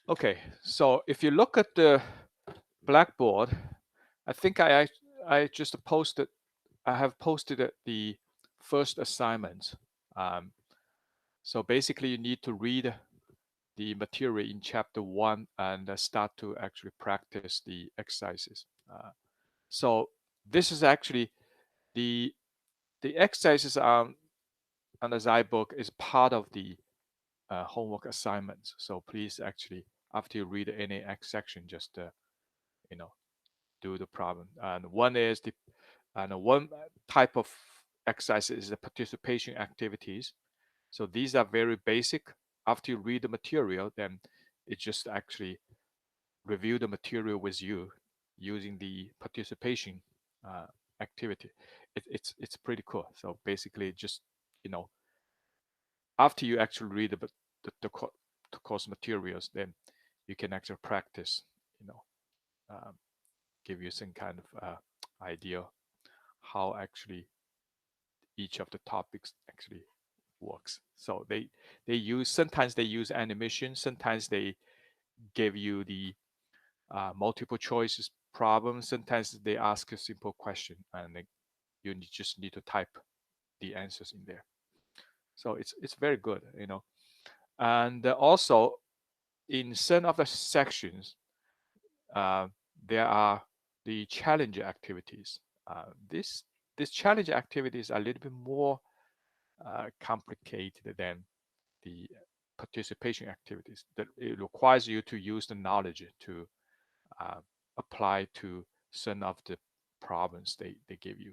Okay, so if you look at the Blackboard, I think I just posted, I have posted the first assignment. Um, so basically, you need to read the material in chapter 1 and start to actually practice the exercises. So this is actually the exercises on the Zybook is part of the homework assignments. So please actually, after you read any X section, just you know do the problem. And one type of exercise is the participation activities. So these are very basic. After you read the material, then it just actually review the material with you using the participation uh, activity. It's pretty cool. So basically, just you know, after you actually read the course materials, then you can actually practice. You know, um, give you some kind of idea how actually each of the topics actually works. So they use, sometimes they use animation, sometimes they give you the multiple choices problem, sometimes they ask a simple question and you just need to type the answers in there. So it's very good, you know. And also in some of the sections, uh, there are the challenge activities. This challenge activities are a little bit more complicated than the participation activities. That it requires you to use the knowledge to uh, apply to some of the problems they give you.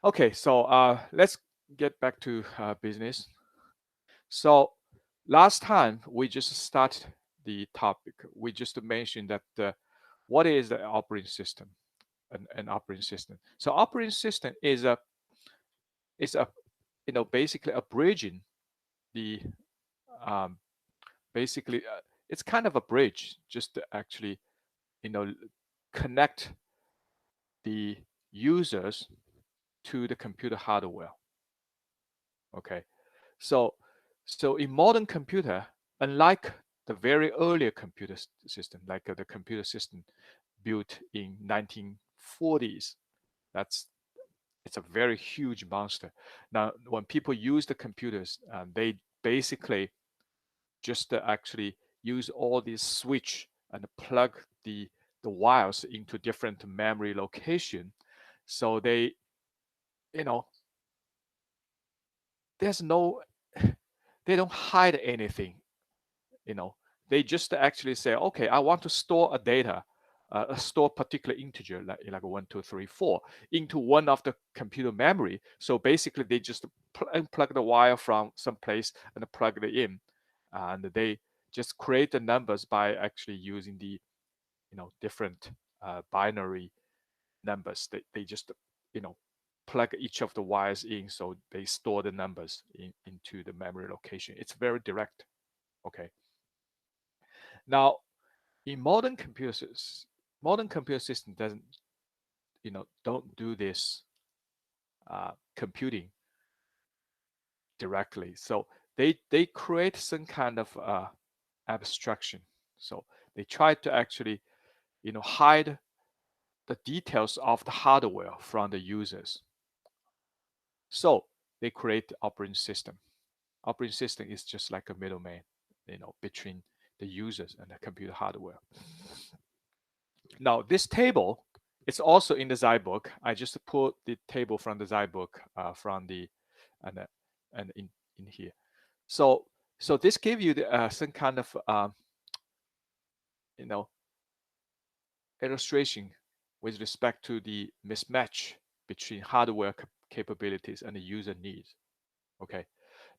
Okay, so let's get back to business. So last time we just started the topic. We just mentioned that what is the operating system? An operating system. So operating system is a basically abridging the um, basically it's kind of a bridge just to actually you know connect the users to the computer hardware. Okay, so in modern computer, unlike the very earlier computer system, like the computer system built in 1940s, that's it's a very huge monster. Now, when people use the computers, they basically just actually use all these switch and plug the wires into different memory location. So they, you know, there's no, they don't hide anything. You know, they just actually say, okay, I want to store a data, store particular integer like 1, 2, 3, 4 into one of the computer memory. So basically, they just plug the wire from some place and plug it in, and they just create the numbers by actually using the different binary numbers. They just you know plug each of the wires in, so they store the numbers into the memory location. It's very direct. Okay. Now, in modern computer system doesn't don't do this computing directly. So they create some kind of abstraction. So they try to actually hide the details of the hardware from the users. So they create the operating system. Operating system is just like a middleman, between the users and the computer hardware. Now, this table is also in the Zybook. I just put the table from the Zybook from the and in here. So this gives you some kind of you know illustration with respect to the mismatch between hardware capabilities and the user needs. Okay.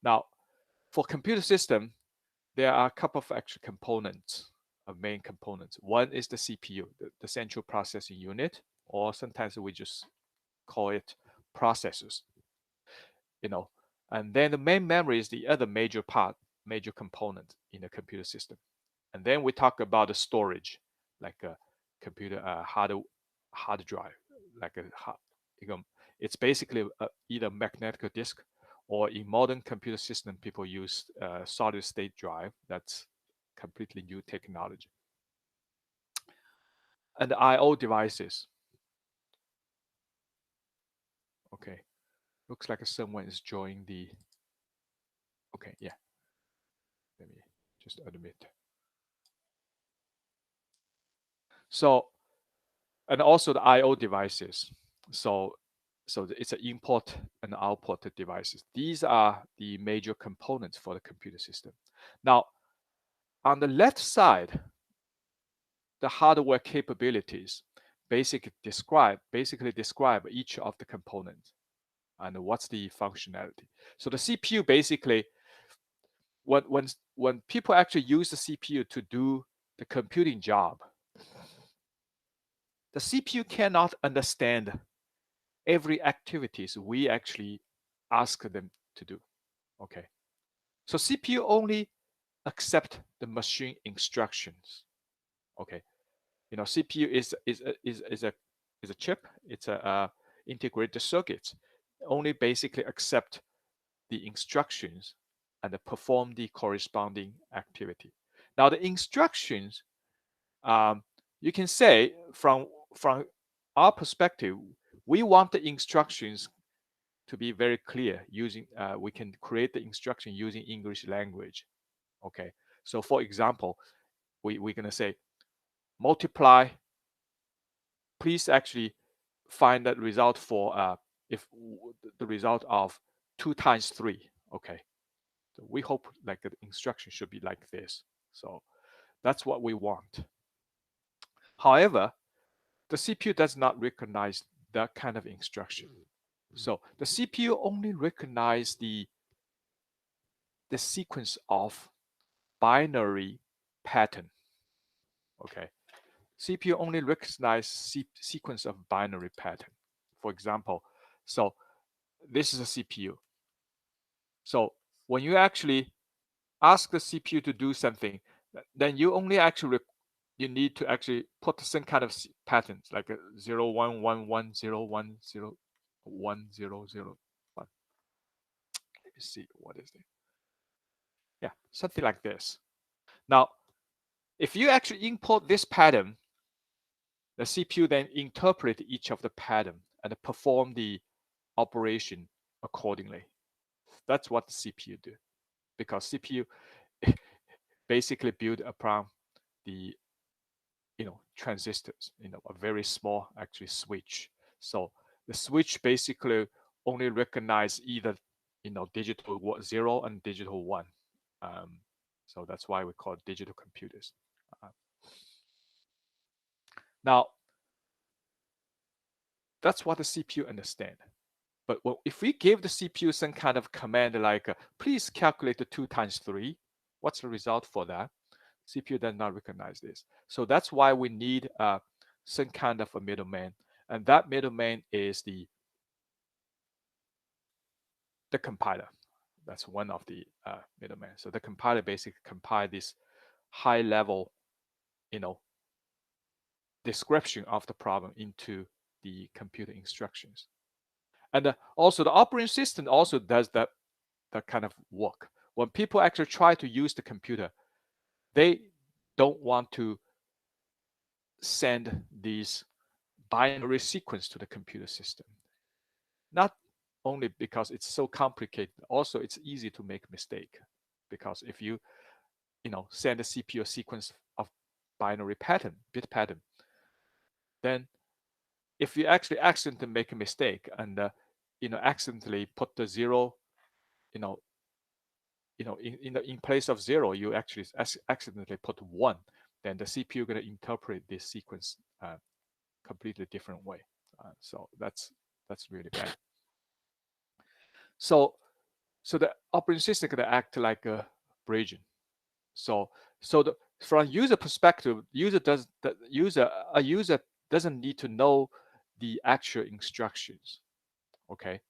Now, for computer system, there are a couple of actual components, main components. One is the CPU, the central processing unit, or sometimes we just call it processors. You know, and then the main memory is the other major component in the computer system. And then we talk about the storage, like a computer hard drive, like you know, it's basically either magnetic disk, or in modern computer system, people use solid state drive. That's completely new technology. And the I/O devices. Okay, looks like someone is joining the. Okay, yeah. Let me just admit. So, and also the I/O devices. So, it's an import and output devices. These are the major components for the computer system. Now, on the left side, the hardware capabilities basically describe each of the components and what's the functionality. So the CPU basically, when people actually use the CPU to do the computing job, the CPU cannot understand every activities we actually ask them to do. Okay, so CPU only accept the machine instructions. Okay, CPU is a chip. It's a integrated circuit. Only basically accept the instructions and perform the corresponding activity. Now the instructions, you can say from our perspective, we want the instructions to be very clear. Using we can create the instruction using English language. Okay, so for example, we're gonna say multiply. Please actually find that result for if the result of 2 times 3. Okay, so we hope like the instruction should be like this. So that's what we want. However, the CPU does not recognize that kind of instruction. So the CPU only recognize the sequence of binary pattern. Okay, CPU only recognize sequence of binary pattern. For example, so this is a CPU. So when you actually ask the CPU to do something, then you only actually you need to actually put some kind of patterns like a 0 1 1 1 0 1 0 1 0 0 1. Let me see what is it. Yeah, something like this. Now, if you actually import this pattern, the CPU then interpret each of the pattern and perform the operation accordingly. That's what the CPU do, because CPU basically built upon the transistors, a very small actually switch. So the switch basically only recognize either digital 0 and digital 1. So that's why we call it digital computers. Now that's what the CPU understand. But if we give the CPU some kind of command like please calculate the 2 times 3, what's the result for that? CPU does not recognize this. So that's why we need some kind of a middleman, and that middleman is the compiler. That's one of the middlemen. So the compiler basically compile this high level, description of the problem into the computer instructions. And also the operating system also does that kind of work. When people actually try to use the computer, they don't want to send these binary sequence to the computer system. Not only because it's so complicated, also it's easy to make mistake. Because if you send a CPU a sequence of binary pattern, bit pattern, then if you actually accidentally make a mistake and accidentally put the 0, in place of 0, you actually accidentally put 1, then the CPU going to interpret this sequence completely different way. So that's really bad. So the operating system going to act like a bridging. So from user perspective, a user doesn't need to know the actual instructions. Okay,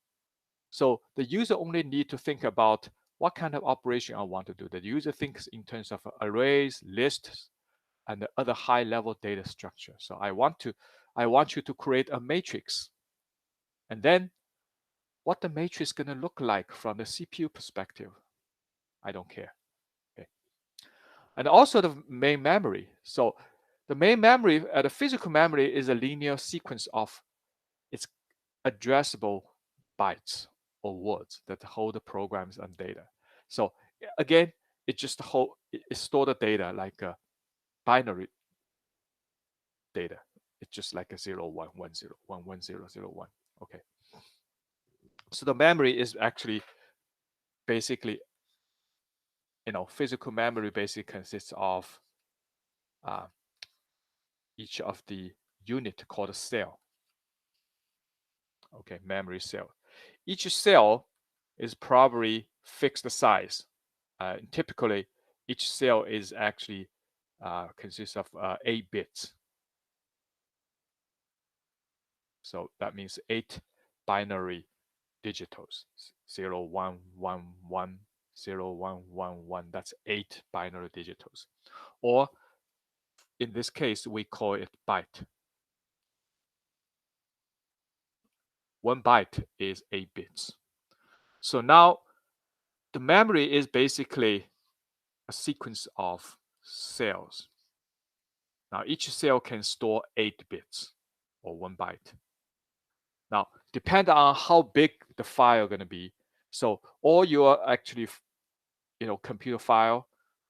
so the user only need to think about what kind of operation I want to do. The user thinks in terms of arrays, lists, and the other high-level data structure. So I want you to create a matrix, and then what the matrix is going to look like from the CPU perspective, I don't care. Okay. and also the main memory. So the main memory, the physical memory, is a linear sequence of its addressable bytes or words that hold the programs and data. So again, it store the data like a binary data. It's just like a 0, 1, 1, 0, 1, 1, 0, 0, 1. Okay. So the memory is actually basically, physical memory basically consists of uh, each of the unit called a cell. Okay, memory cell. Each cell is probably fixed size. Typically, each cell is actually consists of 8 bits. So that means 8 binary digitals. 0, 1, 1, 1, 0, 1, 1, 1. That's 8 binary digitals. Or in this case, we call it byte. 1 byte is 8 bits. So now the memory is basically a sequence of cells. Now each cell can store 8 bits or 1 byte. Now, depending on how big the file going to be, so all your actually, computer file,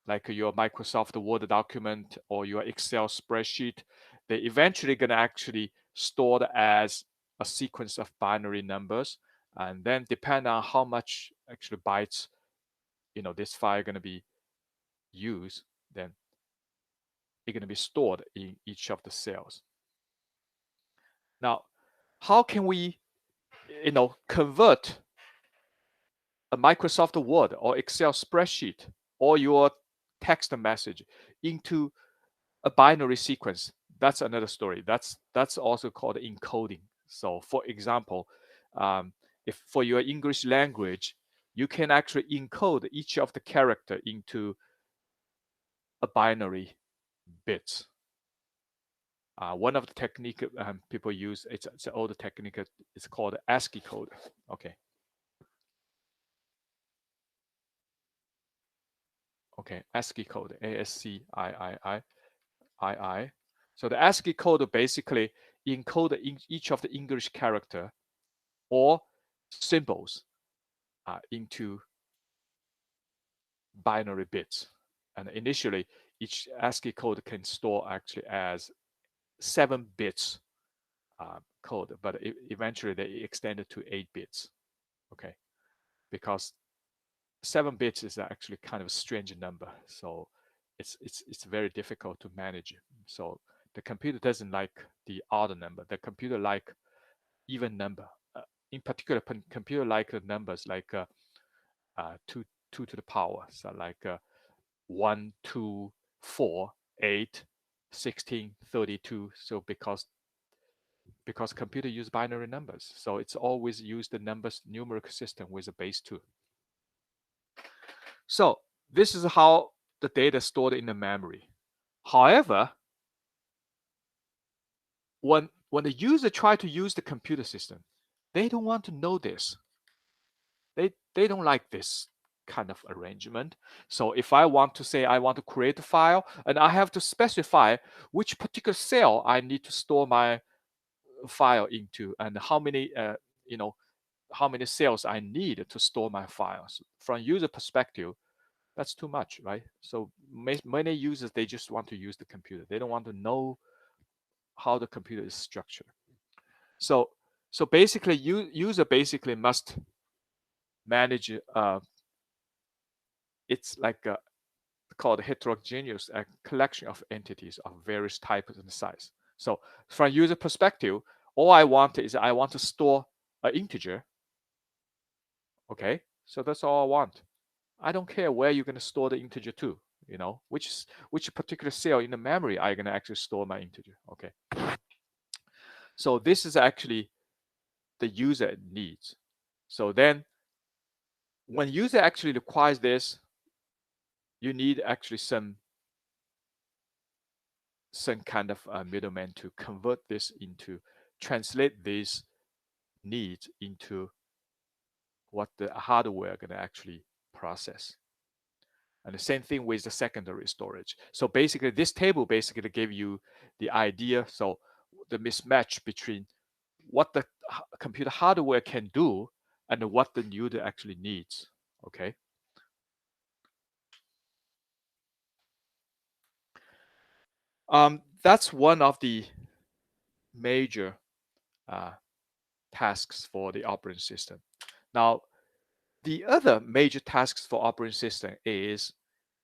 like your Microsoft Word document or your Excel spreadsheet, they eventually going to actually stored as a sequence of binary numbers, and then depending on how much actually bytes, this file going to be used, then it's going to be stored in each of the cells. Now, how can we, convert a Microsoft Word or Excel spreadsheet or your text message into a binary sequence? That's another story. That's also called encoding. So, for example, if for your English language, you can actually encode each of the character into a binary bits. One of the technique people use, it's an older technique, it's called ASCII code. Okay. Okay, ASCII code, ASCII. So the ASCII code basically encode each of the English character or symbols into binary bits. And initially, each ASCII code can store actually as 7 bits code, but eventually they extended to 8 bits. Okay, because 7 bits is actually kind of a strange number, so it's very difficult to manage. So the computer doesn't like the odd number. The computer like even number. In particular, computer like the numbers like 2 to the power, so like 1, 2, 4, 8, 16, 32. So because computer use binary numbers, so it's always use the numbers numeric system with a base 2. So this is how the data is stored in the memory. However, when the user try to use the computer system, they don't want to know this. They don't like this kind of arrangement. So if I want to say I want to create a file, and I have to specify which particular cell I need to store my file into, and how many how many cells I need to store my files. From user perspective, that's too much, right? So many users, they just want to use the computer. They don't want to know how the computer is structured. So basically, user basically must manage. It's like called heterogeneous collection of entities of various types and size. So from user perspective, all I want is I want to store an integer. Okay, so that's all I want. I don't care where you're going to store the integer to. Which particular cell in the memory are you going to actually store my integer. Okay, so this is actually the user needs. So then when user actually requires this, you need actually some kind of middleman to convert this into, translate these needs into what the hardware going to actually process. And the same thing with the secondary storage. So basically, this table basically gave you the idea. So the mismatch between what the computer hardware can do and what the user actually needs. Okay. That's one of the major tasks for the operating system. Now, the other major tasks for operating system is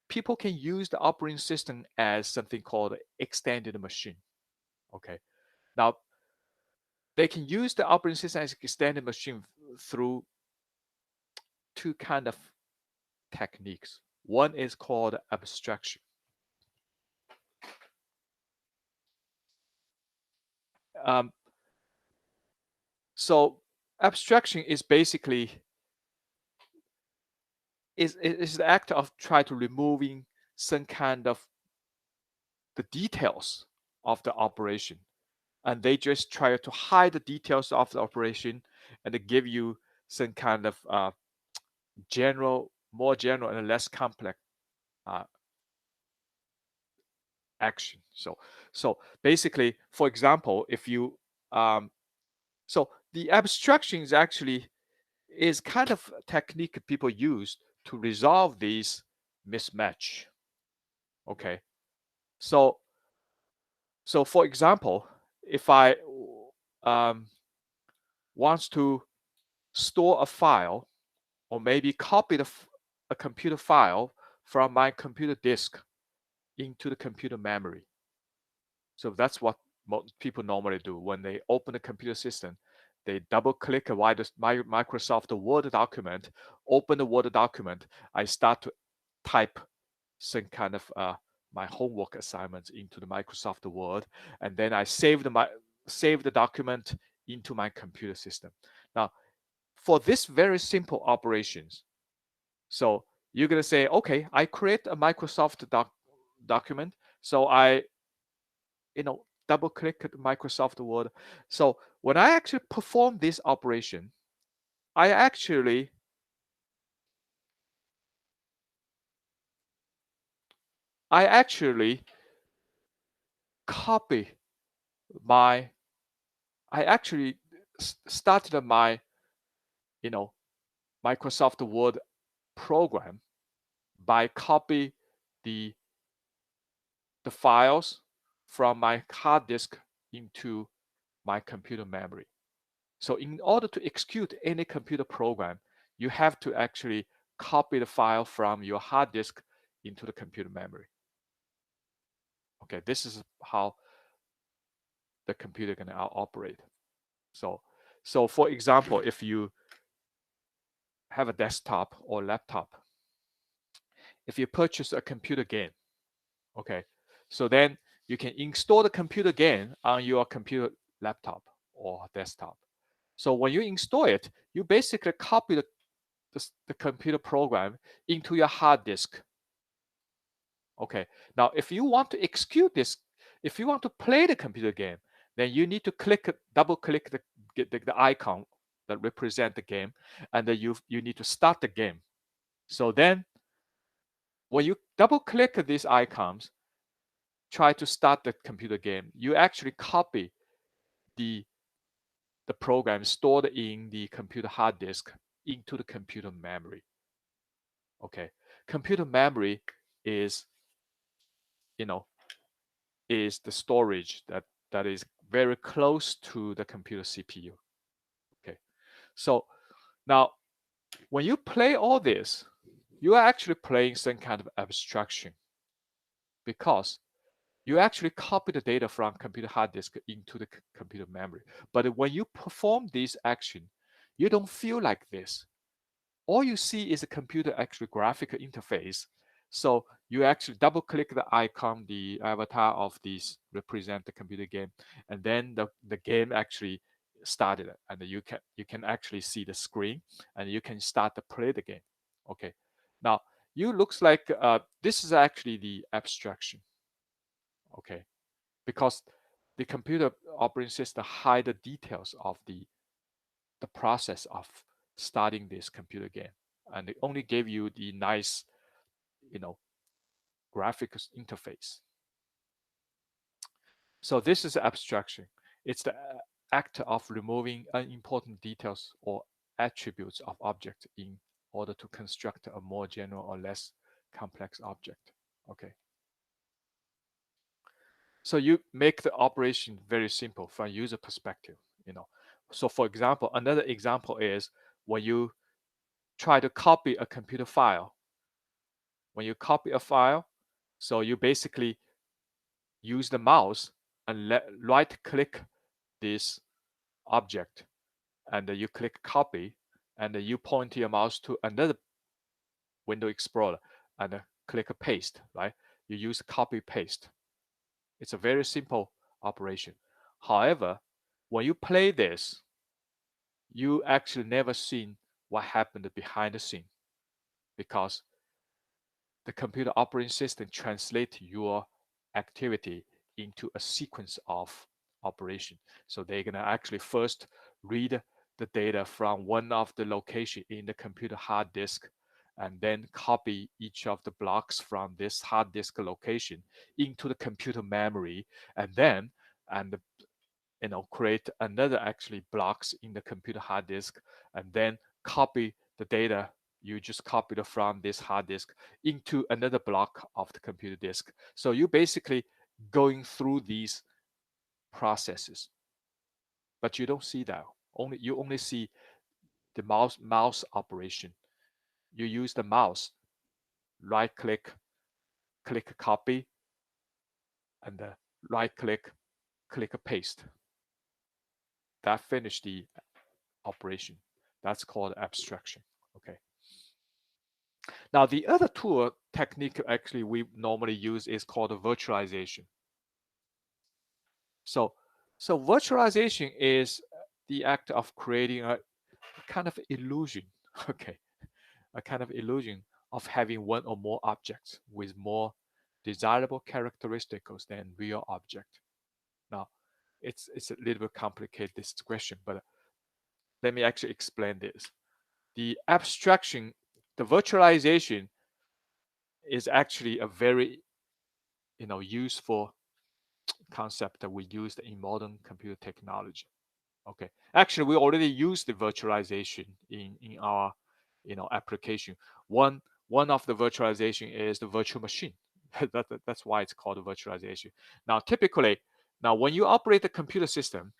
people can use the operating system as something called extended machine. Okay. Now, they can use the operating system as extended machine through two kind of techniques. One is called abstraction. So abstraction is basically is the act of try to removing some kind of the details of the operation, and they just try to hide the details of the operation and to give you some kind of more general and less complex uh, action. So basically, for example, if you so the abstraction is actually is kind of a technique people use to resolve these mismatch. Okay, so for example, if I um, wants to store a file or maybe copy a computer file from my computer disk into the computer memory. So that's what people normally do when they open the computer system. They double click a Microsoft Word document, open the Word document. I start to type some kind of my homework assignments into the Microsoft Word, and then I save the document into my computer system. Now, for this very simple operations, so you're gonna say, okay, I create a Microsoft document, so I double click Microsoft Word. So when I actually perform this operation, I actually copy my I actually started my Microsoft Word program by copy the the files from my hard disk into my computer memory. So in order to execute any computer program, you have to actually copy the file from your hard disk into the computer memory. Okay, this is how the computer can operate. So for example, if you have a desktop or laptop, if you purchase a computer game, okay, so then you can install the computer game on your computer laptop or desktop. So when you install it, you basically copy the computer program into your hard disk. Okay, now if you want to execute this, if you want to play the computer game, then you need to double click the icon that represent the game, and then you need to start the game. So then when you double click these icons, try to start the computer game, you actually copy the the program stored in the computer hard disk into the computer memory. Okay, computer memory is you know is the storage that is very close to the computer CPU. Okay, so now when you play all this, you are actually playing some kind of abstraction because you actually copy the data from computer hard disk into the computer memory. But when you perform this action, you don't feel like this. All you see is a computer actually graphical interface. So you actually double click the icon, the avatar of this represent the computer game, and then the game actually started, and you can actually see the screen, and you can start to play the game. Okay, now you looks like this is actually the abstraction. Okay, because the computer operating system hide the details of the process of starting this computer game, and they only gave you the nice graphics interface. So this is abstraction. It's the act of removing unimportant details or attributes of object in order to construct a more general or less complex object. Okay. So you make the operation very simple from user perspective. So for example, another example is when you try to copy a computer file. When you copy a file, so you basically use the mouse and right click this object, and you click copy, and you point your mouse to another window explorer and click paste, right? You use copy paste. It's a very simple operation. However, when you play this, you actually never seen what happened behind the scene, because the computer operating system translates your activity into a sequence of operation. So they're going to actually first read the data from one of the location in the computer hard disk, and then copy each of the blocks from this hard disk location into the computer memory, and then and create another actually blocks in the computer hard disk, and then copy the data you just copied from this hard disk into another block of the computer disk. So you basically going through these processes, but you don't see that. You only see the mouse operation. You use the mouse, right click, click copy, and right click, click paste. That finished the operation. That's called abstraction. Okay. Now the other tool technique actually we normally use is called virtualization. So virtualization is the act of creating a kind of illusion, okay, a kind of illusion of having one or more objects with more desirable characteristics than real object. Now, it's a little bit complicated, this question, but let me actually explain this. The abstraction, the virtualization is actually a very useful concept that we use in modern computer technology. Okay, actually, we already use the virtualization in our application. One of the virtualization is the virtual machine. That's why it's called virtualization. Now, typically, when you operate the computer system,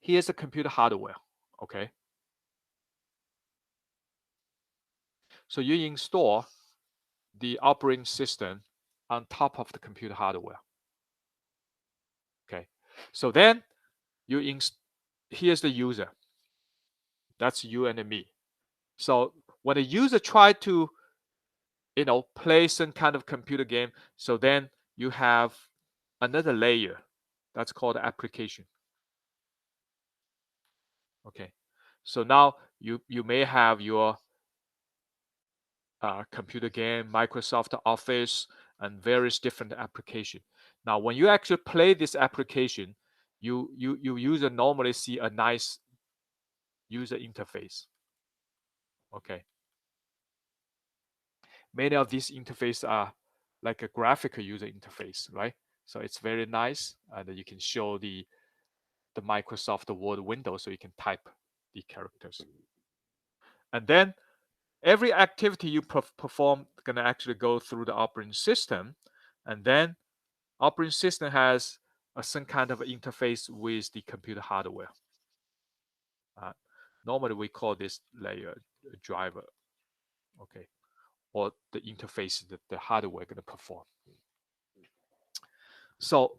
here's the computer hardware. Okay, so you install the operating system on top of the computer hardware. Okay, so then here's the user. That's you and me. So when a user try to play some kind of computer game, so then you have another layer that's called application. Okay, so now you may have your computer game, Microsoft Office, and various different application. Now when you actually play this application, you user normally see a nice user interface. Okay, many of these interfaces are like a graphical user interface, right? So it's very nice, and you can show the Microsoft Word window so you can type the characters. And then every activity you perform is going to actually go through the operating system, and then operating system has some kind of interface with the computer hardware. Normally we call this layer a driver, okay, or the interface that the hardware going to perform. So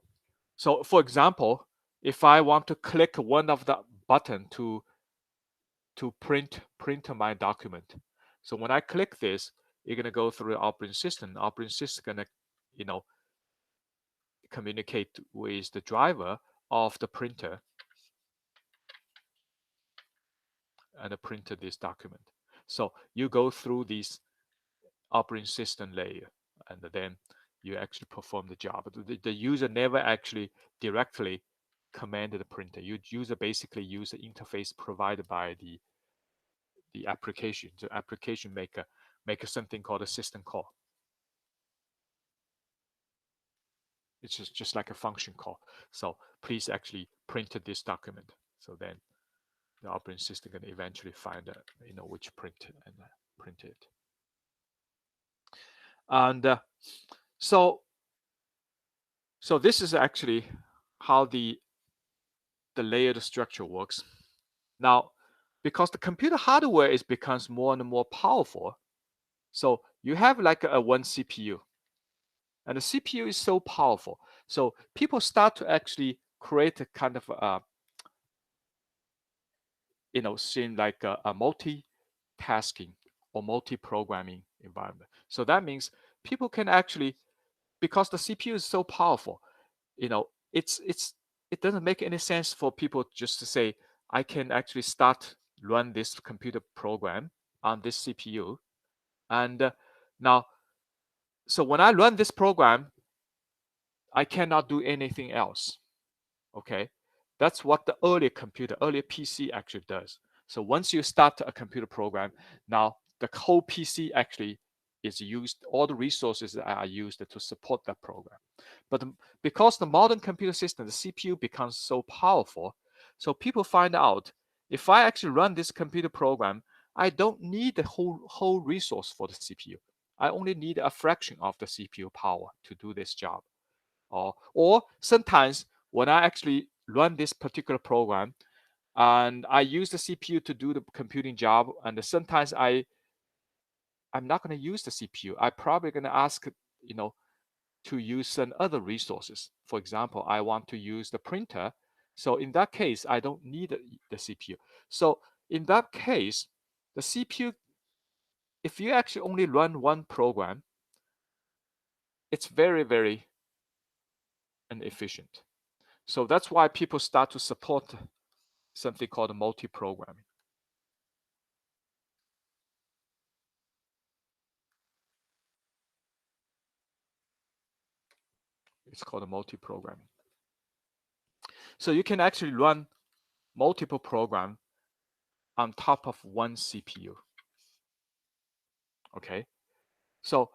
for example, if I want to click one of the button to print my document, so when I click this, you're going to go through the operating system. The operating system is going to communicate with the driver of the printer and print this document. So you go through this operating system layer, and then you actually perform the job. The user never actually directly commanded the printer. User basically use the interface provided by the application. The application maker make something called a system call. It's just like a function call. So please actually print this document. So then the operating system can eventually find which print and print it. And so this is actually how the layered structure works. Now, because the computer hardware becomes more and more powerful, so you have like a one CPU, and the CPU is so powerful. So people start to actually create a kind of seem like a multitasking or multi-programming environment. So that means people can actually, because the CPU is so powerful, it doesn't make any sense for people just to say, I can actually run this computer program on this CPU. And now, so when I run this program, I cannot do anything else. Okay, that's what the earlier PC actually does. So once you start a computer program, now the whole PC actually is used, all the resources are used to support that program. But because the modern computer system, the CPU becomes so powerful, so people find out, if I actually run this computer program, I don't need the whole resource for the CPU. I only need a fraction of the CPU power to do this job. Or sometimes when I actually run this particular program and I use the CPU to do the computing job, and sometimes I'm not going to use the CPU. I'm probably going to ask, to use some other resources. For example, I want to use the printer. So in that case, I don't need the CPU. So in that case, the CPU, if you actually only run one program, it's very, very inefficient. So that's why people start to support something called multi-programming. It's called multi-programming. So you can actually run multiple programs on top of one CPU. Okay. So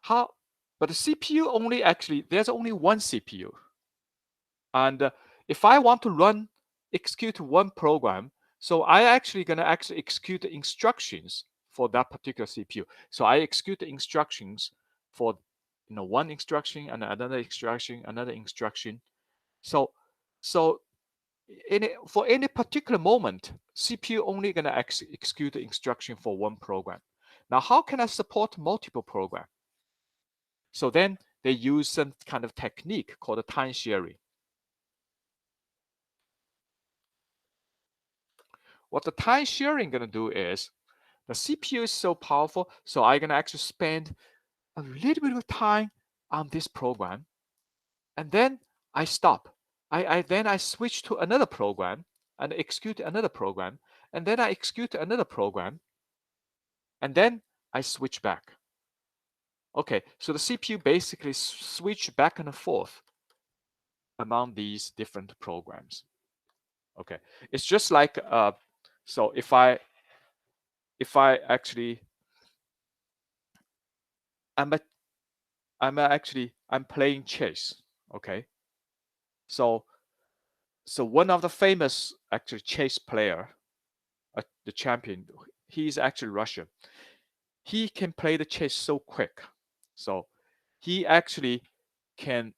but the CPU there's only one CPU. And if I want to execute one program, so I actually going to execute the instructions for that particular CPU. So I execute the instructions for one instruction and another instruction. So for any particular moment, CPU only going to execute the instruction for one program. Now, how can I support multiple programs? So then they use some kind of technique called time sharing. What the time sharing going to do is, the CPU is so powerful, so I'm going to actually spend a little bit of time on this program, and then I stop. Then I switch to another program and execute another program, and then I execute another program, and then I switch back. Okay, so the CPU basically switch back and forth among these different programs. Okay, it's just like so if I actually I'm playing chess. Okay, so one of the famous actually chess player, the champion, he's actually Russian. He can play the chess so quick, so he actually can.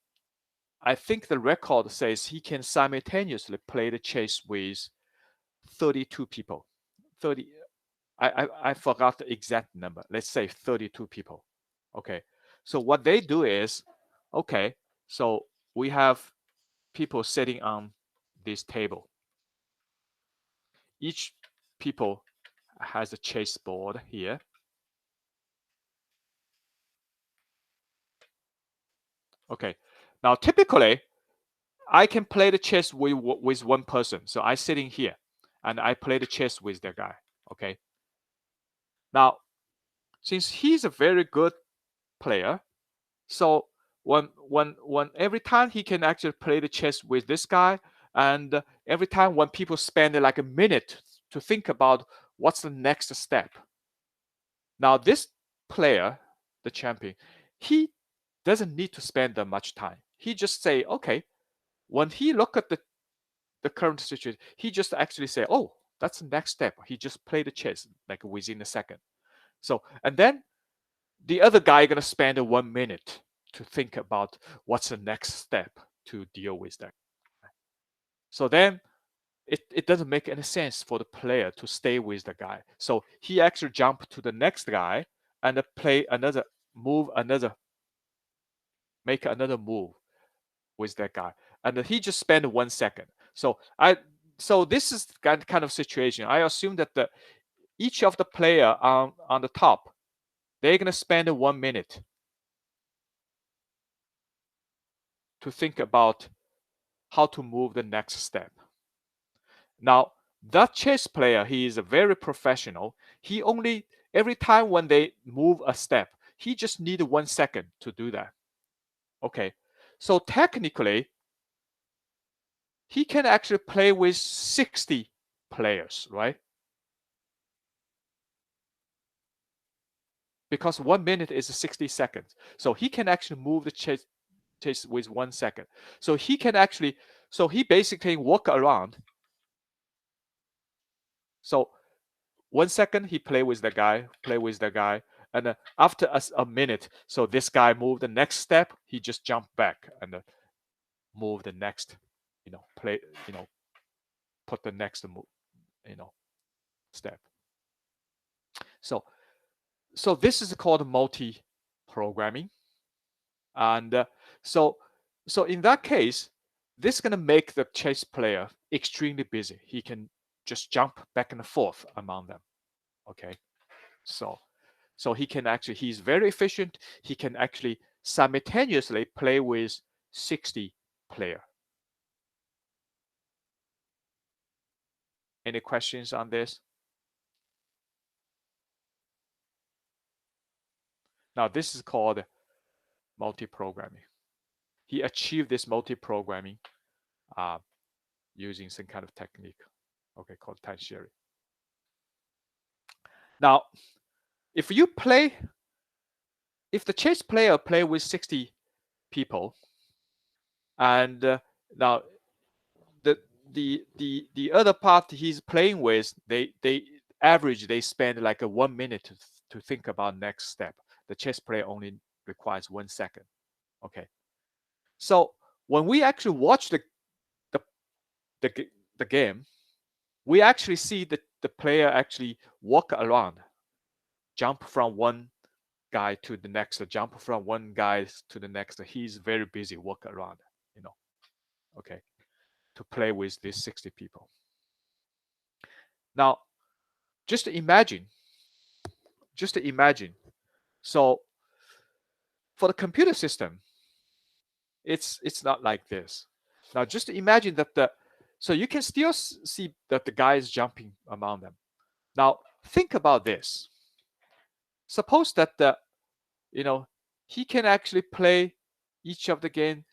I think the record says he can simultaneously play the chess with 32 people. 30. I forgot the exact number. Let's say 32 people. Okay. So what they do is, okay, so we have people sitting on this table. Each people has a chess board here. Okay. Now, typically, I can play the chess with one person. So I sitting here, and I play the chess with that guy. Okay. Now, since he's a very good player, so when every time he can actually play the chess with this guy, and every time when people spend like a minute to think about what's the next step. Now this player, the champion, he doesn't need to spend that much time. He just say, okay, when he look at the current situation, he just actually say, oh, that's the next step. He just play the chess like within a second. So, and then the other guy gonna spend 1 minute to think about what's the next step to deal with that. So then it doesn't make any sense for the player to stay with the guy. So he actually jump to the next guy and play another move, make another move with that guy, and he just spent 1 second. So this is kind of situation. I assume that each of the player on the top, they're gonna spend 1 minute to think about how to move the next step. Now, that chess player, he is a very professional. He only, every time when they move a step, he just need 1 second to do that. Okay, so technically, he can actually play with 60 players, right? Because 1 minute is 60 seconds. So he can actually move the chess with 1 second. So he can actually, so he basically walk around. So 1 second he play with the guy, and after a minute, so this guy moved the next step, he just jump back and move the next, play, put the next move, step. So this is called multi-programming, and so in that case, this is gonna make the chess player extremely busy. He can just jump back and forth among them. Okay, so he can actually, he's very efficient. He can actually simultaneously play with 60 player. Any questions on this? Now this is called multi-programming. He achieved this multi-programming using some kind of technique, okay, called time sharing. Now, if the chess player play with 60 people, and now the other part he's playing with, they average, they spend like 1 minute to think about next step. The chess player only requires 1 second. Okay, so when we actually watch the, the game, we actually see the player actually walk around, jump from one guy to the next, jump from one guy to the next. He's very busy, walk around, okay, to play with these 60 people. Now, just imagine. So for the computer system, it's not like this. Now, just imagine that so you can still see that the guy is jumping among them. Now, think about this. Suppose that he can actually play each of the game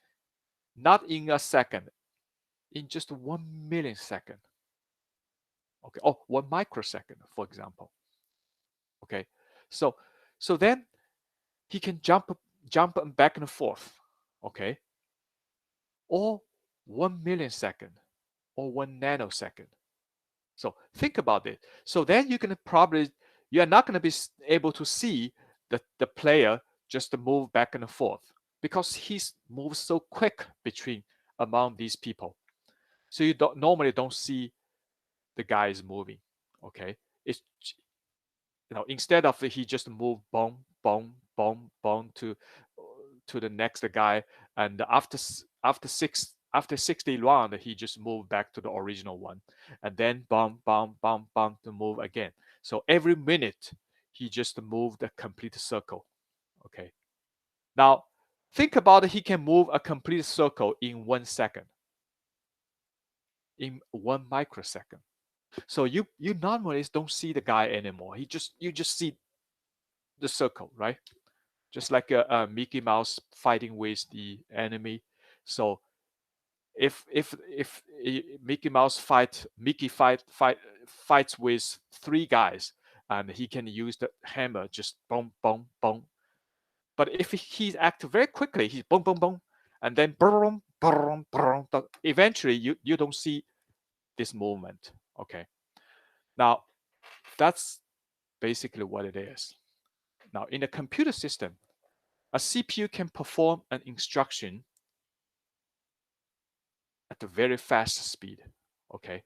not in a second, in just 1 millisecond. Okay, 1 microsecond, for example. Okay, so then he can jump back and forth. Okay, or 1 millisecond or 1 nanosecond. So think about it. So then you're not going to be able to see the player just move back and forth, because he moves so quick among these people. So you normally don't see the guys moving. Okay, it's instead of he just move boom boom boom boom to the next guy, and after 60 round, he just moved back to the original one, and then bum bum bum bum to move again. So every minute he just moved a complete circle. Okay, now think about it. He can move a complete circle in 1 second, in 1 microsecond. So you normally don't see the guy anymore. You just see the circle, right? Just like a Mickey Mouse fighting with the enemy. So if Mickey fights with 3 guys, and he can use the hammer just boom, boom, boom. But if he acts very quickly, he's boom, boom, boom, and then boom, boom, boom. Eventually, you don't see this movement. Okay. Now, that's basically what it is. Now, in a computer system, a CPU can perform an instruction at a very fast speed. Okay.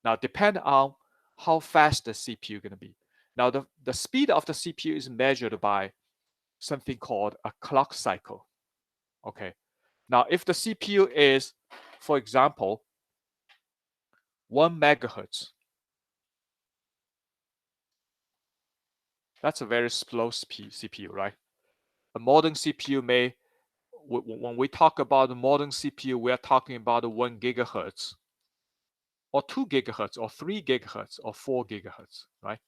Now, depend on how fast the CPU going to be. Now, the speed of the CPU is measured by something called a clock cycle. Okay. Now, if the CPU is, for example, 1 megahertz, that's a very slow CPU, right? A modern CPU may, when we talk about a modern CPU, we are talking about 1 gigahertz, or 2 gigahertz, or 3 gigahertz, or 4 gigahertz, right?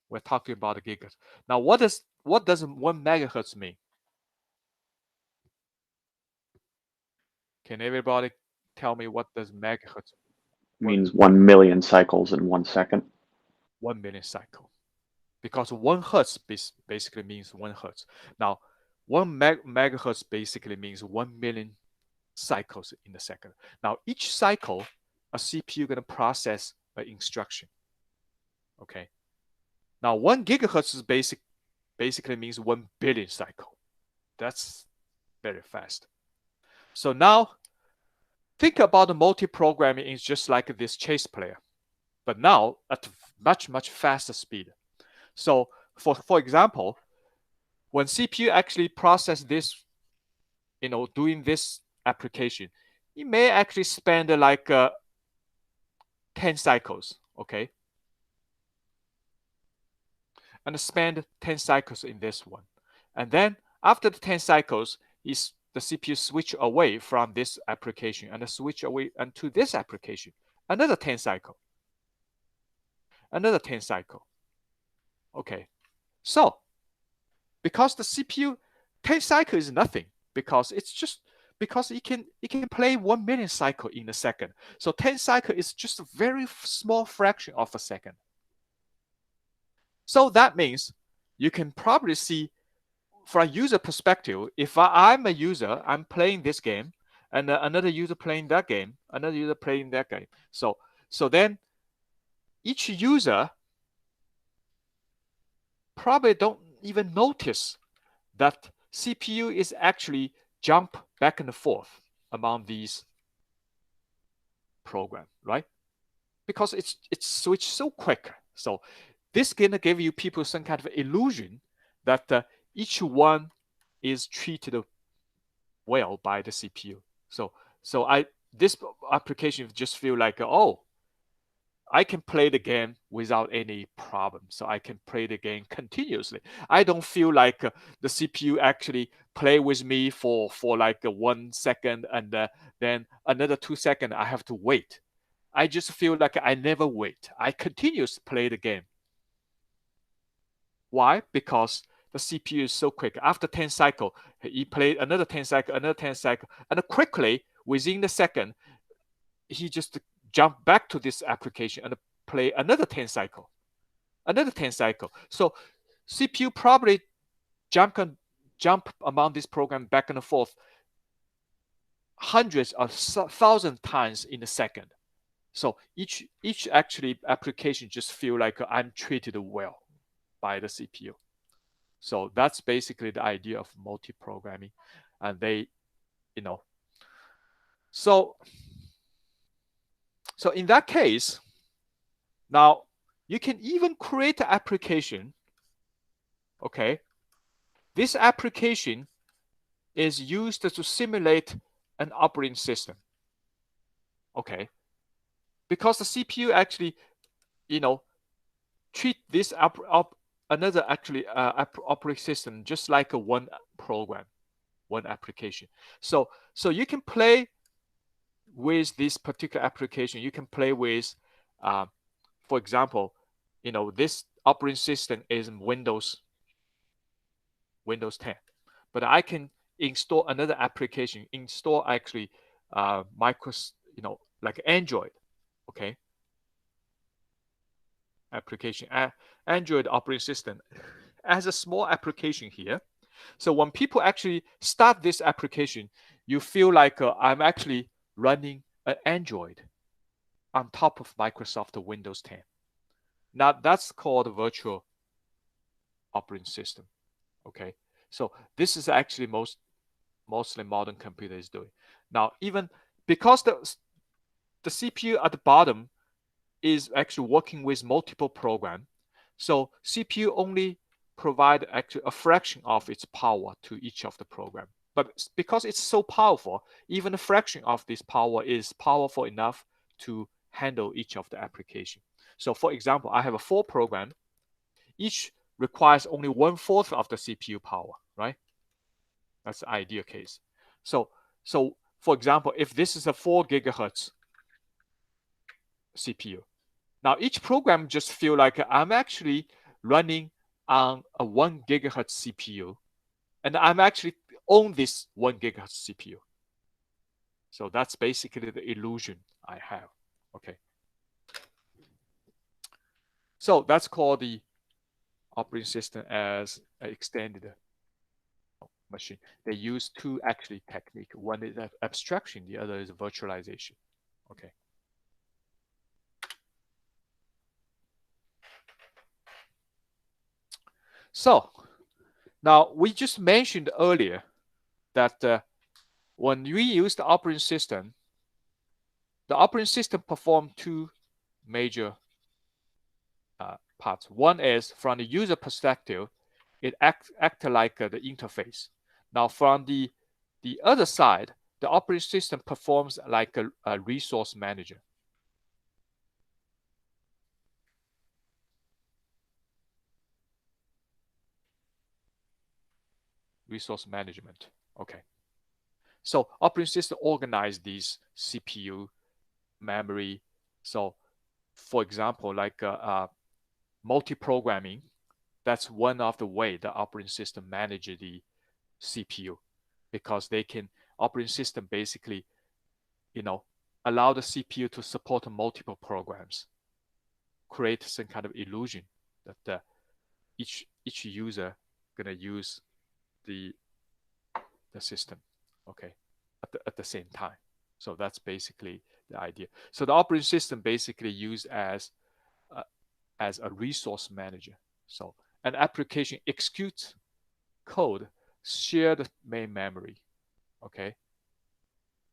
We're talking about a gigahertz. Now, what does 1 megahertz mean? Can everybody tell me what does megahertz means 1 million cycles in 1 second. 1 million cycle? Because 1 hertz basically means 1 hertz. Now, 1 megahertz basically means 1 million cycles in a second. Now, each cycle, a CPU going to process an instruction. Okay. Now, 1 gigahertz is basically means 1 billion cycle. That's very fast. So now, think about the multi-programming is just like this chess player, but now at much, much faster speed. So for example, when CPU actually process this, doing this application, it may actually spend like 10 cycles, okay? And spend 10 cycles in this one. And then after the 10 cycles, the CPU switch away from this application and switch away to this application. Another 10 cycle. Another 10 cycle. Okay. So because the CPU 10 cycle is nothing, because it can play 1 million cycle in a second. So 10 cycle is just a very small fraction of a second. So that means you can probably see from a user perspective, if I'm a user, I'm playing this game, and another user playing that game, another user playing that game. So then each user probably don't even notice that CPU is actually jump back and forth among these programs, right? Because it's switched so quick. So this gonna give you people some kind of illusion that each one is treated well by the CPU. So this application just feel like, oh, I can play the game without any problem. So I can play the game continuously. I don't feel like the CPU actually play with me for like 1 second and then another 2 seconds I have to wait. I just feel like I never wait. I continuously play the game. Why? Because the CPU is so quick. After 10 cycle, he played another 10 cycle, another 10 cycle, and quickly within the second, he just jump back to this application and play another 10 cycle, another 10 cycle. So CPU probably jump among this program back and forth hundreds of thousands times in a second. So each actually application just feel like I'm treated well by the CPU. So that's basically the idea of multi-programming, and they, so in that case, now you can even create an application. Okay, this application is used to simulate an operating system. Okay, because the CPU actually, treat this another actually operating system just like a one program, one application. So you can play with this particular application. You can play with, for example, this operating system is Windows 10, but I can install another application, install actually like Android. Okay, application, Android operating system, as a small application here. So when people actually start this application, you feel like I'm actually running an Android on top of Microsoft Windows 10. Now that's called virtual operating system. Okay, so this is actually mostly modern computer is doing. Now even because the CPU at the bottom is actually working with multiple program, so CPU only provide actually a fraction of its power to each of the program. But because it's so powerful, even a fraction of this power is powerful enough to handle each of the application. So for example, I have a 4 program, each requires only 1/4 of the CPU power, right? That's the ideal case. So for example, if this is a 4 gigahertz CPU, now each program just feel like I'm actually running on a 1 gigahertz CPU, and I'm actually on this 1 gigahertz CPU. So that's basically the illusion I have. Okay. So that's called the operating system as an extended machine. They use 2 actually technique. One is abstraction, the other is virtualization. Okay. So now we just mentioned earlier that when we use the operating system performs 2 major parts. One is from the user perspective, it act like the interface. Now from the other side, the operating system performs like a resource manager. Resource management. Okay. So operating system organize these CPU, memory. So for example, like multi-programming, that's one of the way the operating system manages the CPU, because they can operating system basically, allow the CPU to support multiple programs, create some kind of illusion that each user gonna use the system, okay, at the same time. So that's basically the idea. So the operating system basically used as a resource manager. So an application executes code, share the main memory, okay,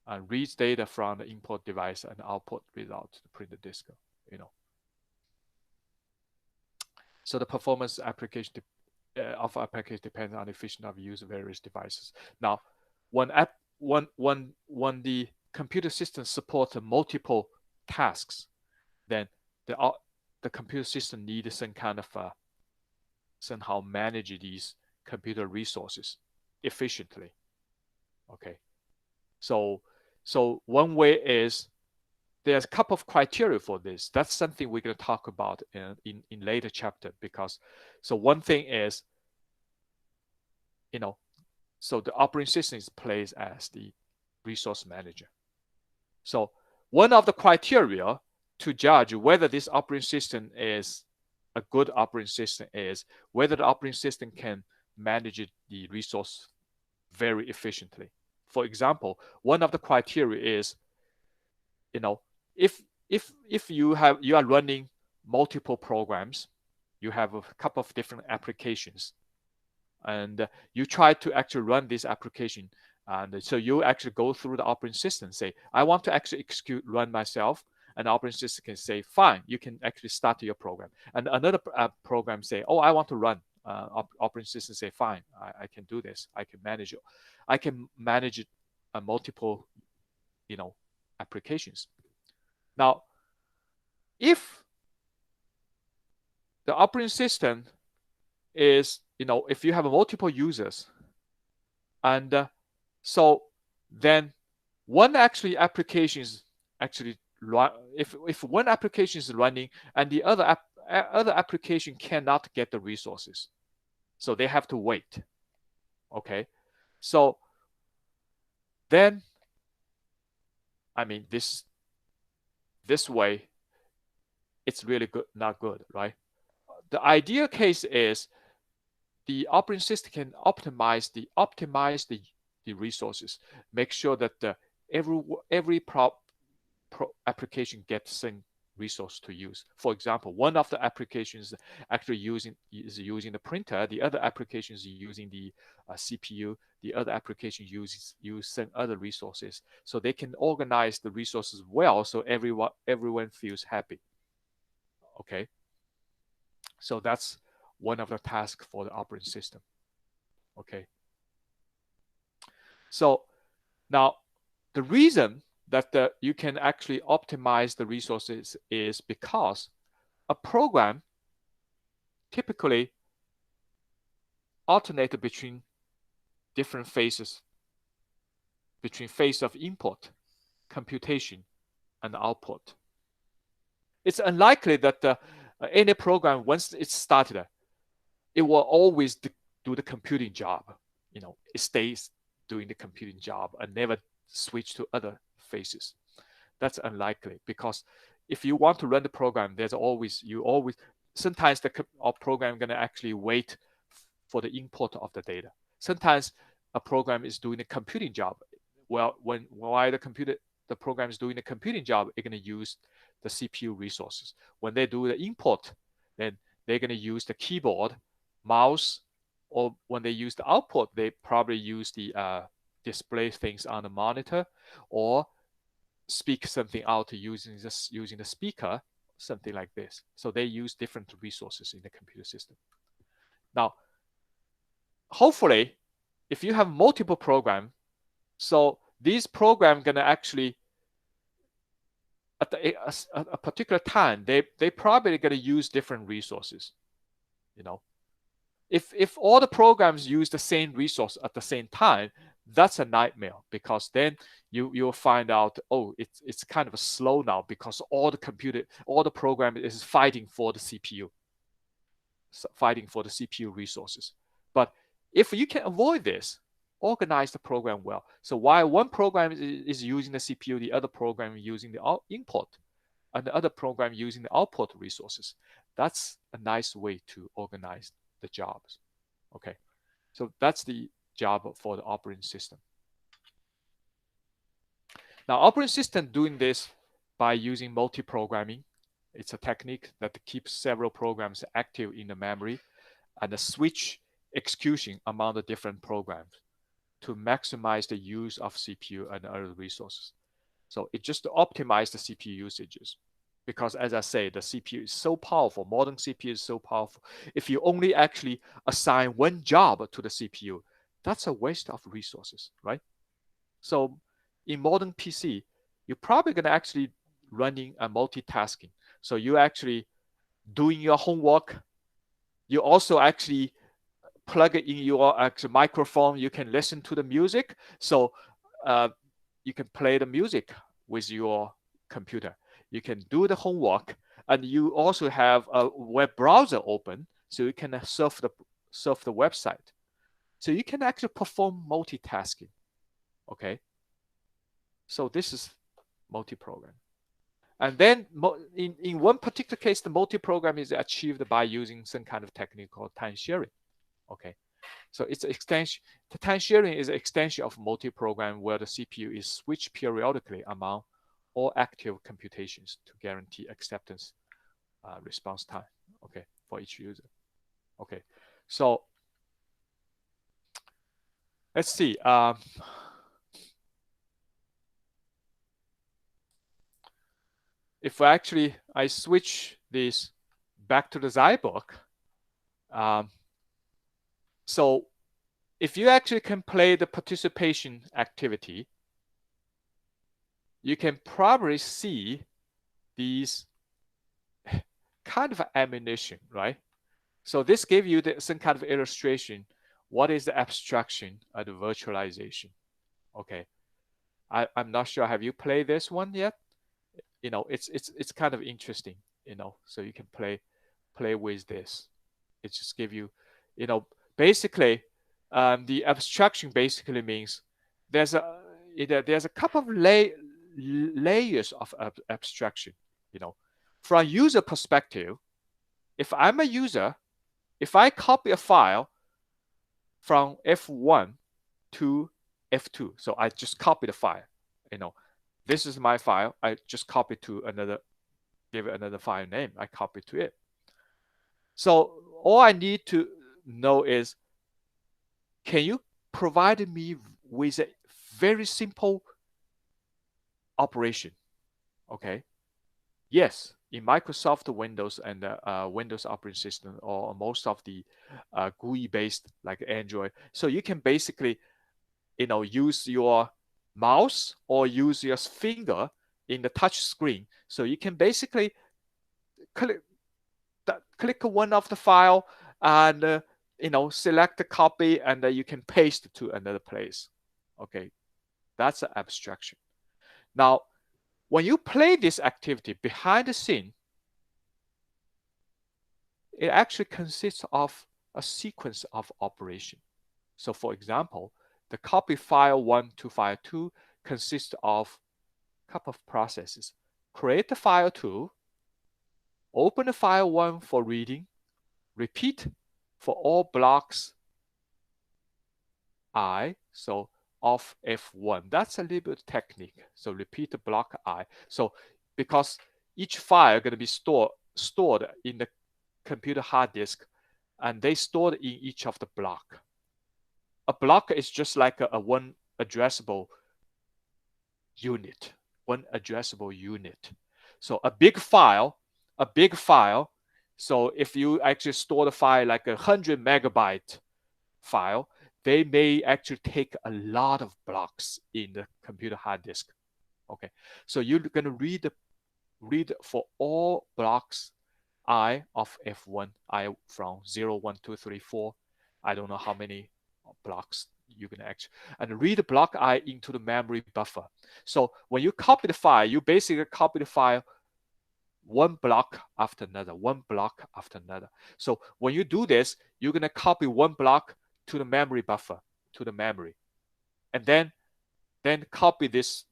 and reads data from the input device and output result to the printer disk, So the performance application of application depends on the efficiency of use of various devices. Now, when the computer system supports multiple tasks, then the computer system needs some kind of somehow manage these computer resources efficiently. Okay, so one way is there's a couple of criteria for this. That's something we're going to talk about in later chapter, because so one thing is, so the operating system plays as the resource manager. So one of the criteria to judge whether this operating system is a good operating system is whether the operating system can manage the resource very efficiently. For example, one of the criteria is, if you are running multiple programs, you have a couple of different applications, and you try to actually run this application, and so you actually go through the operating system, say, I want to actually run myself, and the operating system can say, fine, you can actually start your program. And another program say, oh, I want to run. Operating system say, fine, I can do this. I can manage it. I can manage multiple, applications. Now, if the operating system is, if you have multiple users, and so then one application is actually run, if one application is running and the other application cannot get the resources, so they have to wait. Okay, so then, I mean, this way, it's really good, not good, right? The ideal case is the operating system can optimize the resources, make sure that every application gets same resource to use. For example, one of the applications actually using the printer, the other application is using the CPU, the other application use some other resources, so they can organize the resources well, so everyone feels happy. Okay, so that's one of the tasks for the operating system. Okay, so now the reason that you can actually optimize the resources is because a program typically alternates between different phases, between phase of input, computation, and output. It's unlikely that any program, once it's started, it will always do the computing job. It stays doing the computing job and never switch to other phases. That's unlikely, because if you want to run the program, sometimes the program is going to actually wait for the input of the data. Sometimes a program is doing a computing job. Well, while the program is doing the computing job, it's going to use the CPU resources. When they do the input, then they're going to use the keyboard, mouse, or when they use the output, they probably use the display things on the monitor, or speak something out using the speaker, something like this. So they use different resources in the computer system. Now, hopefully, if you have multiple programs, so these programs going to actually, at a particular time, they probably going to use different resources. If all the programs use the same resource at the same time, that's a nightmare, because then you'll find out, oh, it's kind of slow now, because all the program is fighting for the CPU, fighting for the CPU resources. But if you can avoid this, organize the program well. So while one program is using the CPU, the other program using the input, and the other program using the output resources, that's a nice way to organize the jobs. Okay, so that's the job for the operating system. Now, operating system doing this by using multi-programming. It's a technique that keeps several programs active in the memory and switch execution among the different programs to maximize the use of CPU and other resources. So it just optimizes the CPU usages, because as I say, the CPU is so powerful. Modern CPU is so powerful. If you only actually assign one job to the CPU, that's a waste of resources, right? So in modern PC, you're probably going to actually running a multitasking. So you actually doing your homework. You also actually plug it in your actual microphone. You can listen to the music. So you can play the music with your computer. You can do the homework, and you also have a web browser open, so you can surf the website. So you can actually perform multitasking. Okay. So this is multi-program. And then in one particular case, the multi-program is achieved by using some kind of technique called time sharing. Okay. So it's extension. The time sharing is an extension of multi-program, where the CPU is switched periodically among all active computations to guarantee acceptance response time. Okay, for each user. Okay, so let's see. If I switch this back to the Zybook, so if you actually can play the participation activity, you can probably see these kind of ammunition, right? So this gives you some kind of illustration. What is the abstraction and the virtualization? Okay, I'm not sure. Have you played this one yet? It's kind of interesting. So you can play with this. It just give you, basically, the abstraction basically means there's a couple of layers of abstraction. from user perspective, if I'm a user, if I copy a file from F1 to F2, so I just copy the file, this is my file, I just copy to another, give it another file name, I copy to it. So all I need to know is, can you provide me with a very simple operation? Okay. Yes, in Microsoft Windows and Windows operating system, or most of the GUI-based like Android, so you can basically, use your mouse or use your finger in the touch screen. So you can basically click one of the file and select the copy, and you can paste it to another place. Okay, that's an abstraction. Now, when you play this activity behind the scene, it actually consists of a sequence of operation. So for example, the copy file 1 to file 2 consists of a couple of processes. Create the file 2, open the file 1 for reading, repeat for all blocks I, so of F1. That's a little bit technique. So repeat the block I. So because each file going to be stored in the computer hard disk, and they stored in each of the block. A block is just like a one addressable unit. So a big file. So if you actually store the file like 100 megabyte file, they may actually take a lot of blocks in the computer hard disk. Okay, so you're going to read for all blocks I of F1, I from 0, 1, 2, 3, 4. I don't know how many blocks you can actually, and read block I into the memory buffer. So when you copy the file, you basically copy the file one block after another, one block after another. So when you do this, you're going to copy one block to the memory buffer, to the memory, and then copy this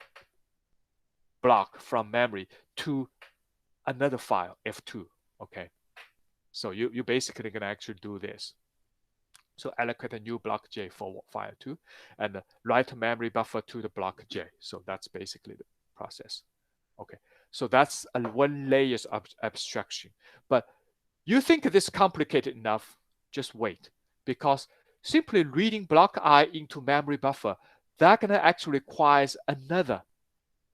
block from memory to another file, F2. Okay, so you basically going to actually do this. So allocate a new block J for file 2 and write a memory buffer to the block J. So that's basically the process. Okay, so that's a one layer of abstraction. But you think this is complicated enough, just wait. Because simply reading block I into memory buffer, that gonna actually requires another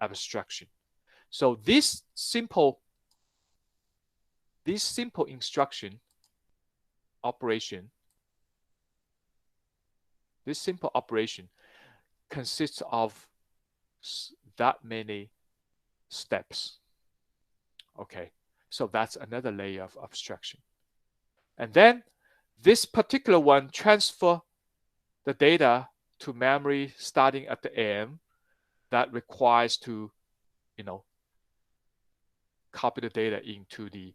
abstraction. So this simple instruction operation, this simple operation consists of that many steps. Okay, so that's another layer of abstraction. And then this particular one transfer the data to memory starting at the AM. That requires to, copy the data into the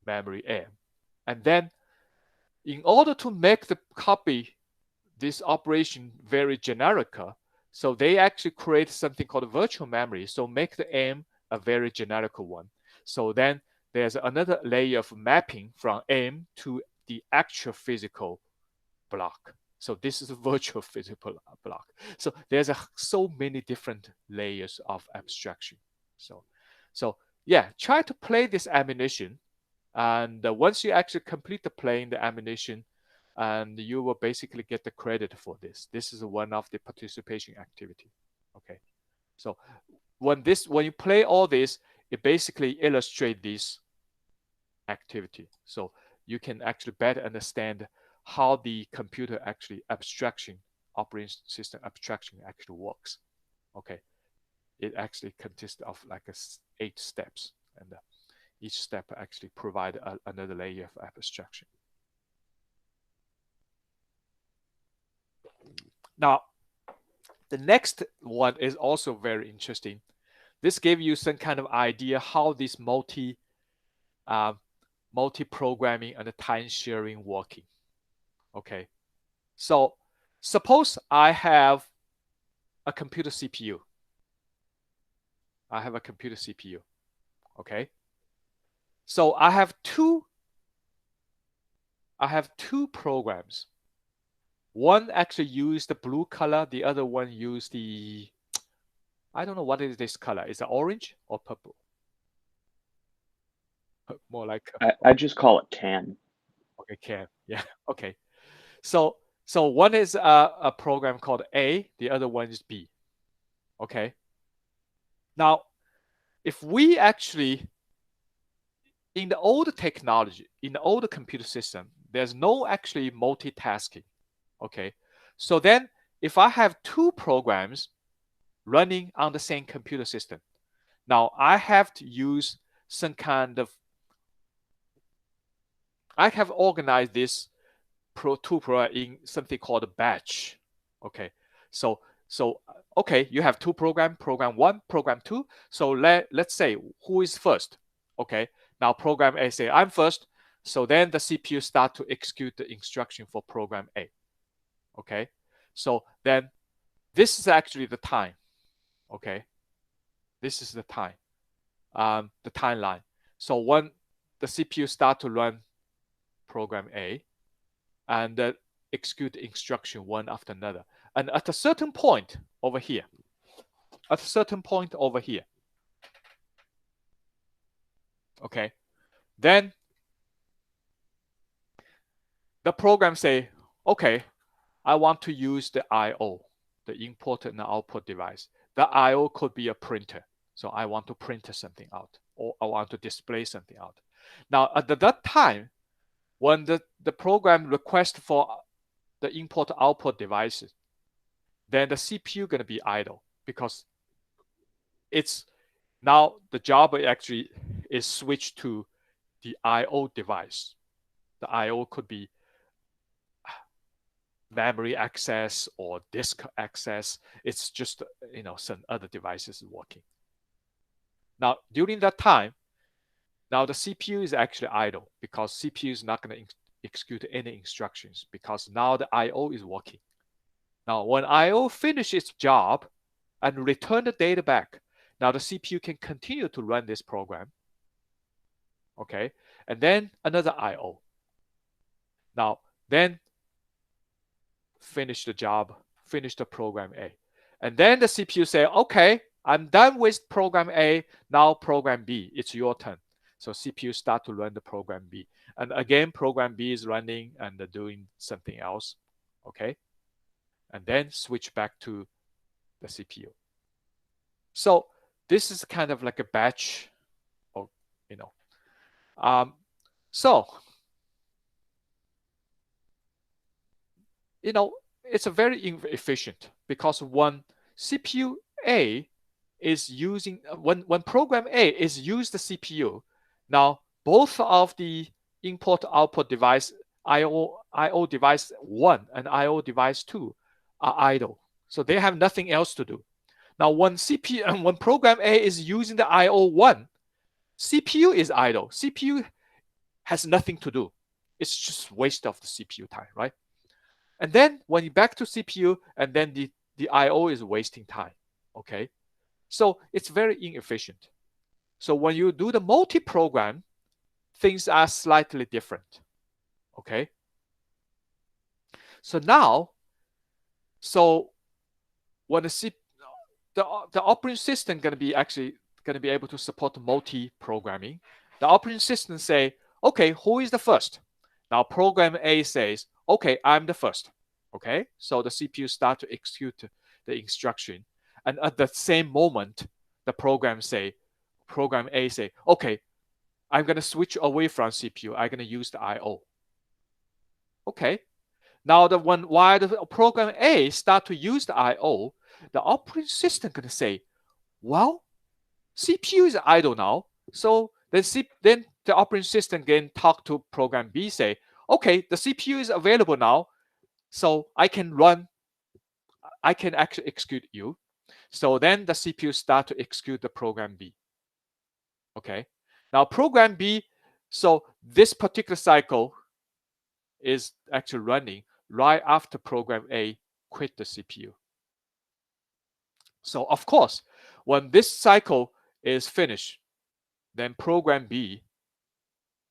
memory AM. And then in order to make the copy, this operation very generic, so they actually create something called virtual memory. So make the AM a very generic one. So then there's another layer of mapping from AM to the actual physical block. So this is a virtual physical block. So there's so many different layers of abstraction. So yeah, try to play this animation. And once you actually complete the playing the animation, and you will basically get the credit for this. This is one of the participation activity. Okay, so when you play all this, it basically illustrates this activity. So you can actually better understand how the computer actually abstraction, operating system abstraction actually works. Okay, it actually consists of like 8 steps, and each step actually provide another layer of abstraction. Now, the next one is also very interesting. This gave you some kind of idea how this multi-programming and time sharing working. Okay, so suppose I have a computer CPU. Okay, So I have two programs. One actually used the blue color, the other one used the, I don't know what is this color. Is it orange or purple? More like I just call it can. okay, can. Yeah. Okay. So one is a program called A, the other one is B. Okay. Now, if we actually in the old technology, in the old computer system, there's no actually multitasking. Okay. So then if I have two programs running on the same computer system, now I have to use some kind of, I have organized this two program in something called a batch. Okay. So okay, you have two program one, program two. So let's say who is first. Okay. Now program A say I'm first. So then the CPU start to execute the instruction for program A. Okay. So then this is actually the time. Okay. This is the time. The timeline. So when the CPU start to run program A and execute instruction one after another. And at a certain point over here, okay, then the program say, okay, I want to use the I/O, the input and output device. The I/O could be a printer. So I want to print something out, or I want to display something out. Now, at that time, when the program requests for the input-output devices, then the CPU going to be idle because it's now the job actually is switched to the I/O device. The I/O could be memory access or disk access. It's just some other devices working. Now during that time, now the CPU is actually idle because CPU is not going to execute any instructions because now the I/O is working. Now when I/O finishes its job and return the data back, now the CPU can continue to run this program. Okay, and then another I/O. Now then finish the job, finish the program A. And then the CPU say, okay, I'm done with program A, now program B, it's your turn. So CPU start to run the program B. And again, program B is running and doing something else, okay? And then switch back to the CPU. So this is kind of like a batch of, so, it's a very efficient because when CPU A is using, when program A is use the CPU, now both of the input output device, IO device 1 and IO device 2 are idle. So they have nothing else to do. Now when when program A is using the IO 1, CPU is idle. CPU has nothing to do. It's just waste of the CPU time, right? And then when you back to CPU, and then the I/O is wasting time. Okay, so it's very inefficient. So when you do the multi-program, things are slightly different. Okay. So now, when the operating system going to be able to support multi-programming, the operating system say, okay, who is the first? Now program A says, okay, I'm the first. Okay, so the CPU start to execute the instruction, and at the same moment, the program A say, okay, I'm going to switch away from CPU. I'm going to use the I/O. Okay, now while the program A start to use the I/O, the operating system going to say, well, CPU is idle now, so then the operating system can talk to program B, say, okay, the CPU is available now, so I can actually execute you. So then the CPU start to execute the program B. Okay. Now program B, so this particular cycle is actually running right after program A quit the CPU. So of course, when this cycle is finished, then program B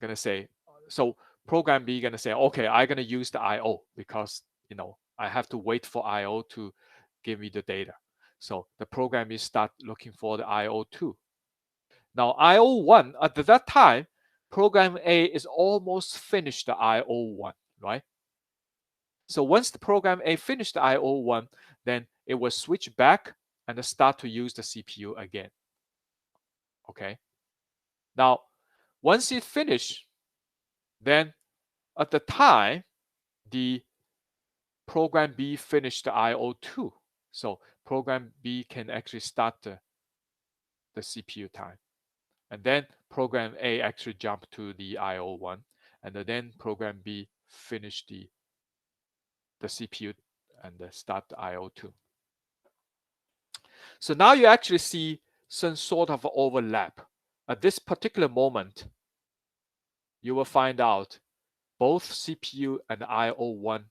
gonna say, so program B gonna say, okay, I'm gonna use the IO because I have to wait for IO to give me the data. So the program is start looking for the IO2. Now IO1 at that time, program A is almost finished the IO1, right? So once the program A finished the IO1, then it will switch back and start to use the CPU again. Okay. Now, once it finished, then at the time, the program B finished the IO2. So program B can actually start the CPU time. And then program A actually jumped to the IO1. And then program B finished the CPU and start the IO2. So now you actually see some sort of overlap. At this particular moment, you will find out both CPU and IO1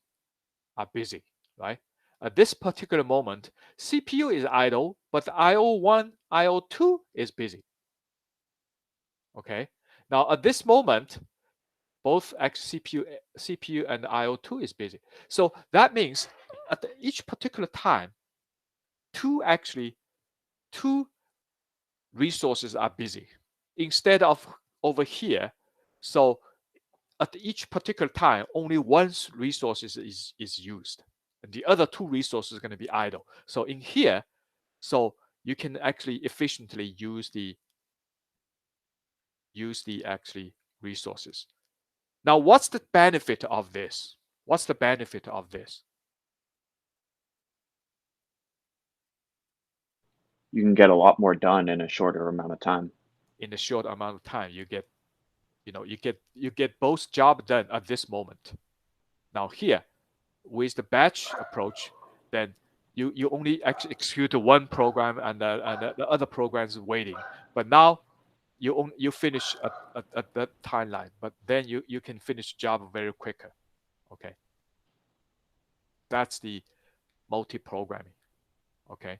are busy, right? At this particular moment, CPU is idle, but IO1, IO2 is busy. Okay. Now at this moment, both CPU and IO2 is busy. So that means at each particular time, two resources are busy instead of over here. So at each particular time, only one resource is used, and the other two resources are going to be idle. So in here, so you can actually efficiently use the actually resources. Now, what's the benefit of this? What's the benefit of this? You can get a lot more done in a shorter amount of time. In a short amount of time, you get both job done at this moment. Now here, with the batch approach, then you only execute one program and the other program is waiting. But now you finish at that timeline, but then you can finish job very quicker. Okay, that's the multi-programming. Okay,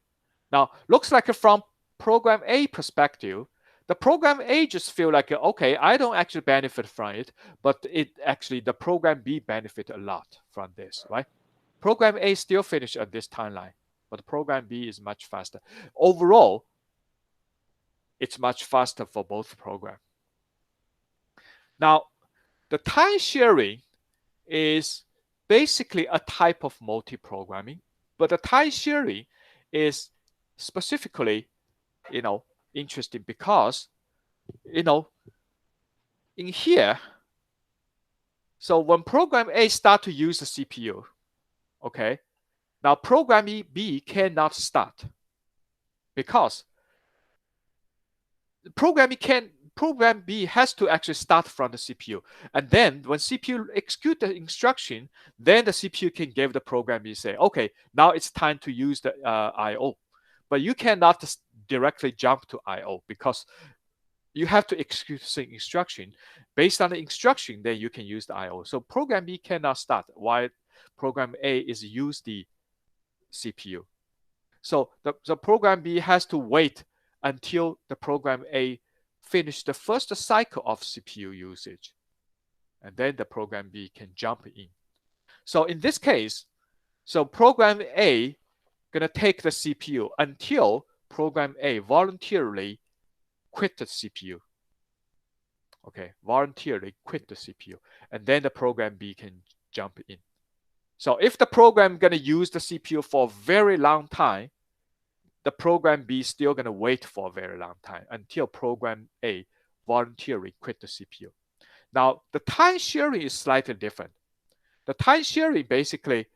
now looks like from program A perspective, the program A just feel like, okay, I don't actually benefit from it, but the program B benefit a lot from this, right? Program A still finished at this timeline, but program B is much faster. Overall, it's much faster for both programs. Now, the time sharing is basically a type of multi-programming, but the time sharing is specifically, interesting because, in here, so when program A start to use the CPU, okay, now program B cannot start because program B has to actually start from the CPU. And then when CPU execute the instruction, then the CPU can give the program B say, okay, now it's time to use the IO. But you cannot directly jump to IO because you have to execute the instruction. Based on the instruction, then you can use the IO. So program B cannot start while program A is use the CPU. So the program B has to wait until the program A finish the first cycle of CPU usage. And then the program B can jump in. So in this case, so program A gonna take the CPU until program A voluntarily quit the CPU. Okay, voluntarily quit the CPU. And then the program B can jump in. So if the program gonna use the CPU for a very long time, the program B is still going to wait for a very long time until program A voluntarily quit the CPU. Now, the time sharing is slightly different. The time sharing basically,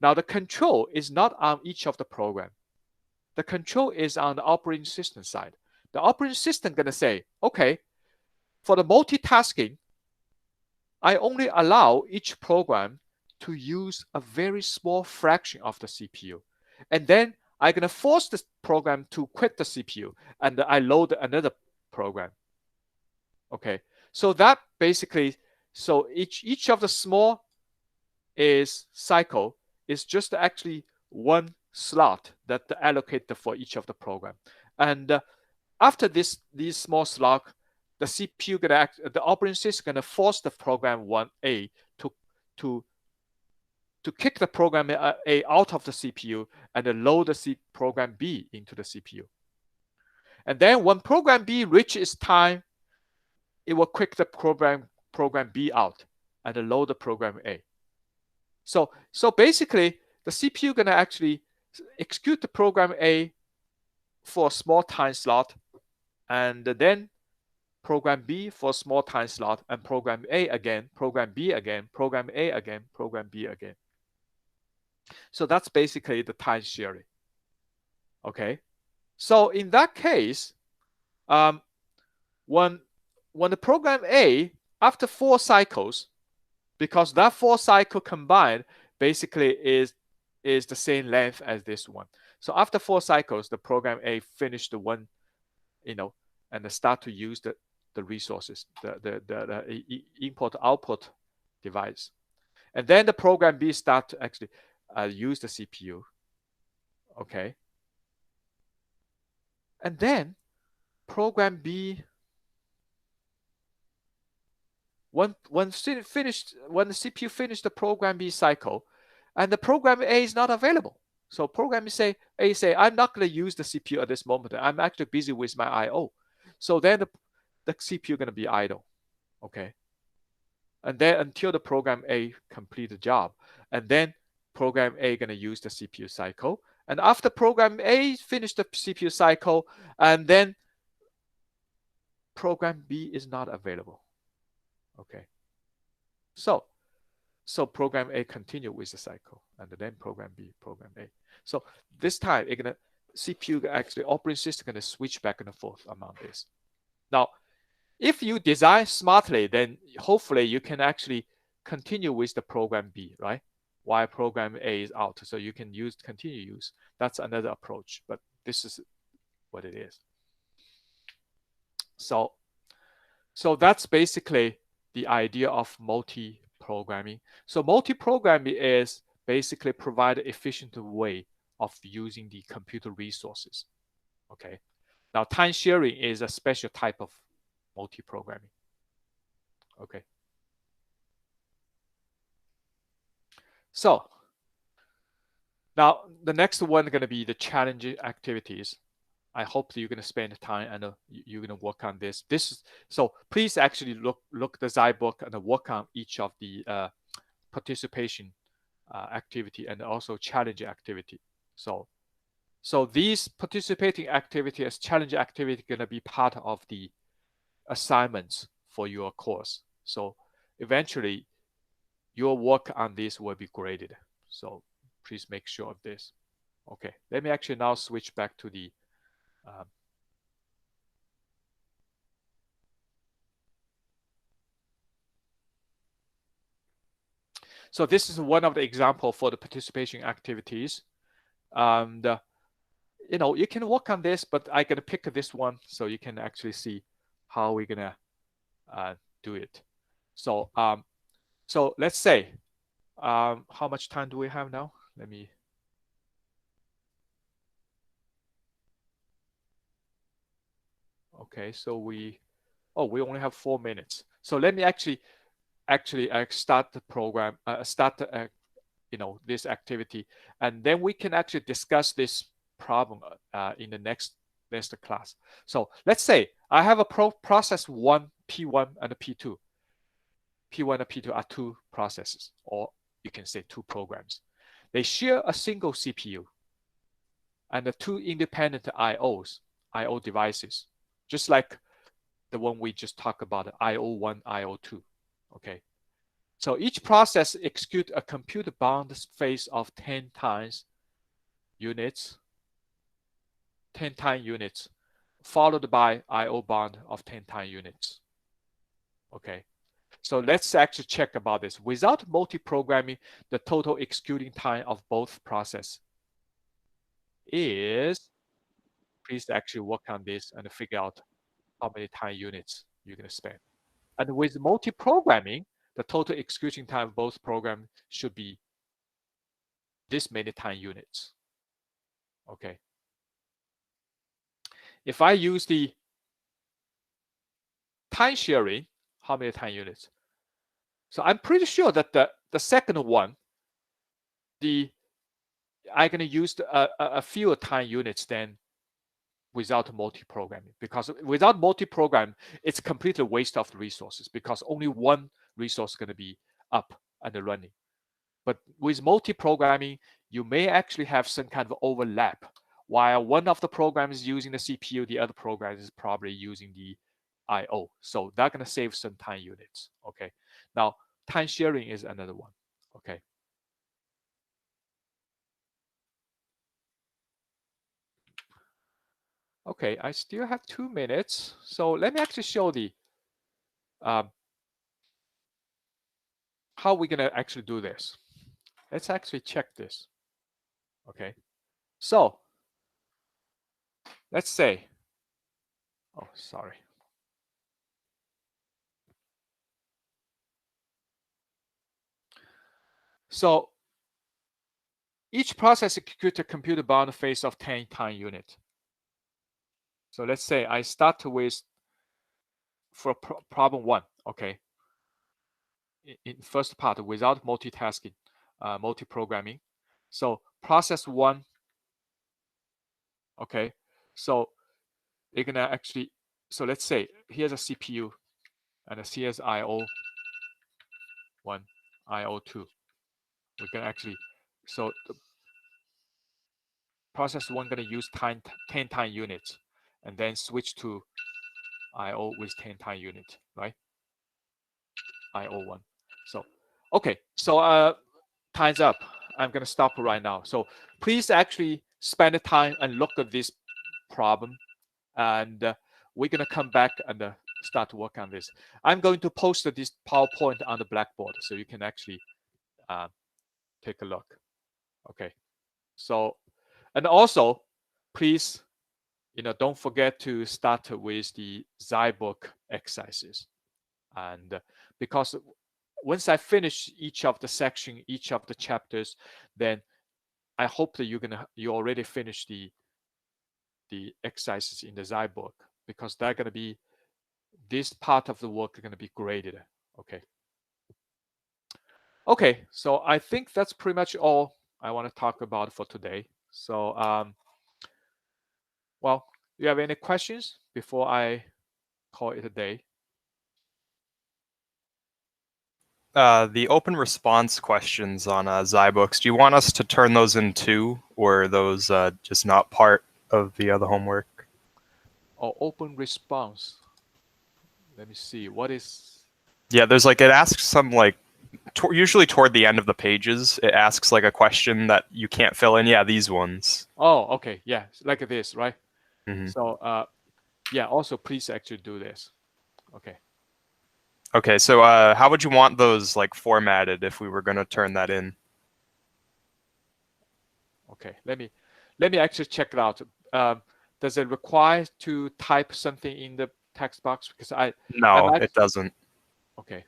now the control is not on each of the program. The control is on the operating system side. The operating system going to say, okay, for the multitasking, I only allow each program to use a very small fraction of the CPU. And then I'm going to force this program to quit the CPU and I load another program. Okay, so that basically, so each of the small cycle is just actually one slot that allocate for each of the program. And after these small slot, the CPU gonna the operating system gonna force the program 1A to kick the program A out of the CPU and then load the program B into the CPU. And then when program B reaches its time, it will kick the program B out and then load the program A. So basically, the CPU gonna actually execute the program A for a small time slot, and then program B for a small time slot, and program A again, program B again, program A again, program B again. So that's basically the time sharing. Okay, so in that case, when the program A, after 4 cycles, because that 4 cycle combined basically is the same length as this one. So after 4 cycles, the program A finished the one, and start to use the resources, the input output device, and then the program B start to actually use the CPU. Okay, and then program B, when the CPU finished the program B cycle, and the program A is not available. So program A say, I'm not going to use the CPU at this moment. I'm actually busy with my I/O. So then the CPU going to be idle. Okay. And then until the program A complete the job, and then program A going to use the CPU cycle. And after program A finished the CPU cycle, and then program B is not available. Okay. So program A continue with the cycle, and then program B, program A. So this time, CPU actually operating system gonna switch back and forth among this. Now, if you design smartly, then hopefully you can actually continue with the program B, right? While program A is out, so you can continue use. That's another approach, but this is what it is. So that's basically the idea of multi-programming. So multi-programming is basically provide an efficient way of using the computer resources. Okay. Now time sharing is a special type of multi-programming. Okay. So now the next one is going to be the challenging activities. I hope that you're going to spend time and you're going to work on this. So please actually look the Zybook and work on each of the participation activity and also challenge activity. So these participating activity as challenge activity going to be part of the assignments for your course. So eventually your work on this will be graded. So please make sure of this. Okay, let me actually now switch back to the so this is one of the example for the participation activities. And you can work on this, but I'm gonna pick this one so you can actually see how we're gonna do it. So so let's say how much time do we have now? Let me. Okay, so we only have 4 minutes. So let me actually start the program, start this activity, and then we can actually discuss this problem in the next class. So let's say I have a process 1, P1 and a P2. P1 and P2 are 2 processes, or you can say 2 programs. They share a single CPU and the 2 independent IO devices, just like the one we just talked about, IO1, IO2. Okay. So each process executes a computer bound phase of 10 times units, followed by IO bound of 10 times units. Okay. So let's actually check about this. Without multi-programming, the total executing time of both processes is, please actually work on this and figure out how many time units you're going to spend. And with multi-programming, the total execution time of both programs should be this many time units. Okay. If I use the time sharing, how many time units? So I'm pretty sure that the second one, I'm going to use a fewer time units than without multi-programming, because without multi-program, it's completely waste of the resources because only one resource is going to be up and running. But with multi-programming, you may actually have some kind of overlap. While one of the programs is using the CPU, the other program is probably using the I/O. So they're going to save some time units. Okay. Now, time sharing is another one. Okay. Okay, I still have 2 minutes. So let me actually show the how we're going to actually do this. Let's actually check this. Okay. So let's say, oh, sorry. So each process executes a computer bound phase of 10 time unit. So let's say I start with, for problem 1, okay, in first part without multitasking, multi-programming. So process 1, okay, so you're gonna actually, so let's say here's a CPU and a CSIO 1, IO2. We're gonna actually, so the process 1 gonna use 10 time units and then switch to IO with 10 time unit, right? IO1. So, okay, so time's up. I'm gonna stop right now. So please actually spend the time and look at this problem, and we're gonna come back and start to work on this. I'm going to post this PowerPoint on the Blackboard so you can actually take a look. Okay, so, and also please, don't forget to start with the Zybook exercises, and because once I finish each of the section, each of the chapters, then I hope that you already finished the exercises in the Zybook, because they're going to be, this part of the work is going to be graded. Okay. Okay, so I think that's pretty much all I want to talk about for today. So, well, do you have any questions before I call it a day? The open response questions on Zybooks, do you want us to turn those in too, or are those just not part of the homework? Or open response. Let me see. What is? Yeah, there's like, it asks some like, usually toward the end of the pages, it asks like a question that you can't fill in. Yeah, these ones. Oh, okay. Yeah, like this, right? Mm-hmm. So, yeah, also please actually do this. Okay. Okay, so how would you want those like formatted if we were going to turn that in? Okay. Let me actually check it out. Does it require to type something in the text box? Because No, it doesn't. Okay.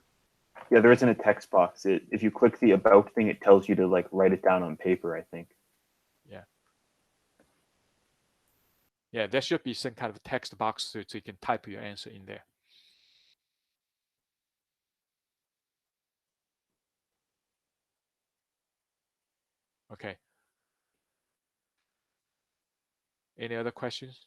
Yeah, there isn't a text box. If you click the about thing, it tells you to like write it down on paper, I think. Yeah. Yeah, there should be some kind of text box so you can type your answer in there. Okay. Any other questions?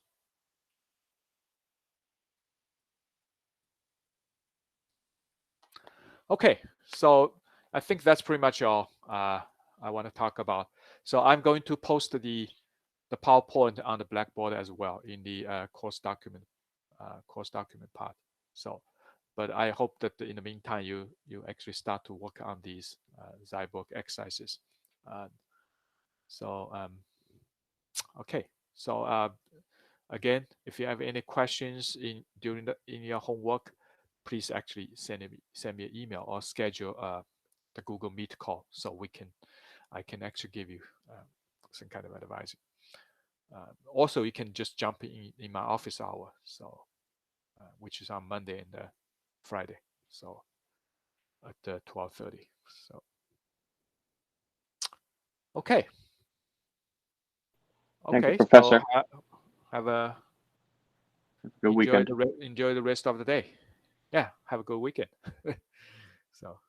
Okay, so I think that's pretty much all I want to talk about. So I'm going to post the PowerPoint on the Blackboard as well in the course document part. So, but I hope that in the meantime you actually start to work on these Zybook exercises. So okay, so again, if you have any questions in your homework, please actually send me an email or schedule the Google Meet call so I can actually give you some kind of advice. Also, you can just jump in my office hour, so which is on Monday and Friday, so at 12:30. So okay, Thank you, okay. So Professor. have a Good weekend. enjoy the rest of the day. yeah, have a good weekend. So.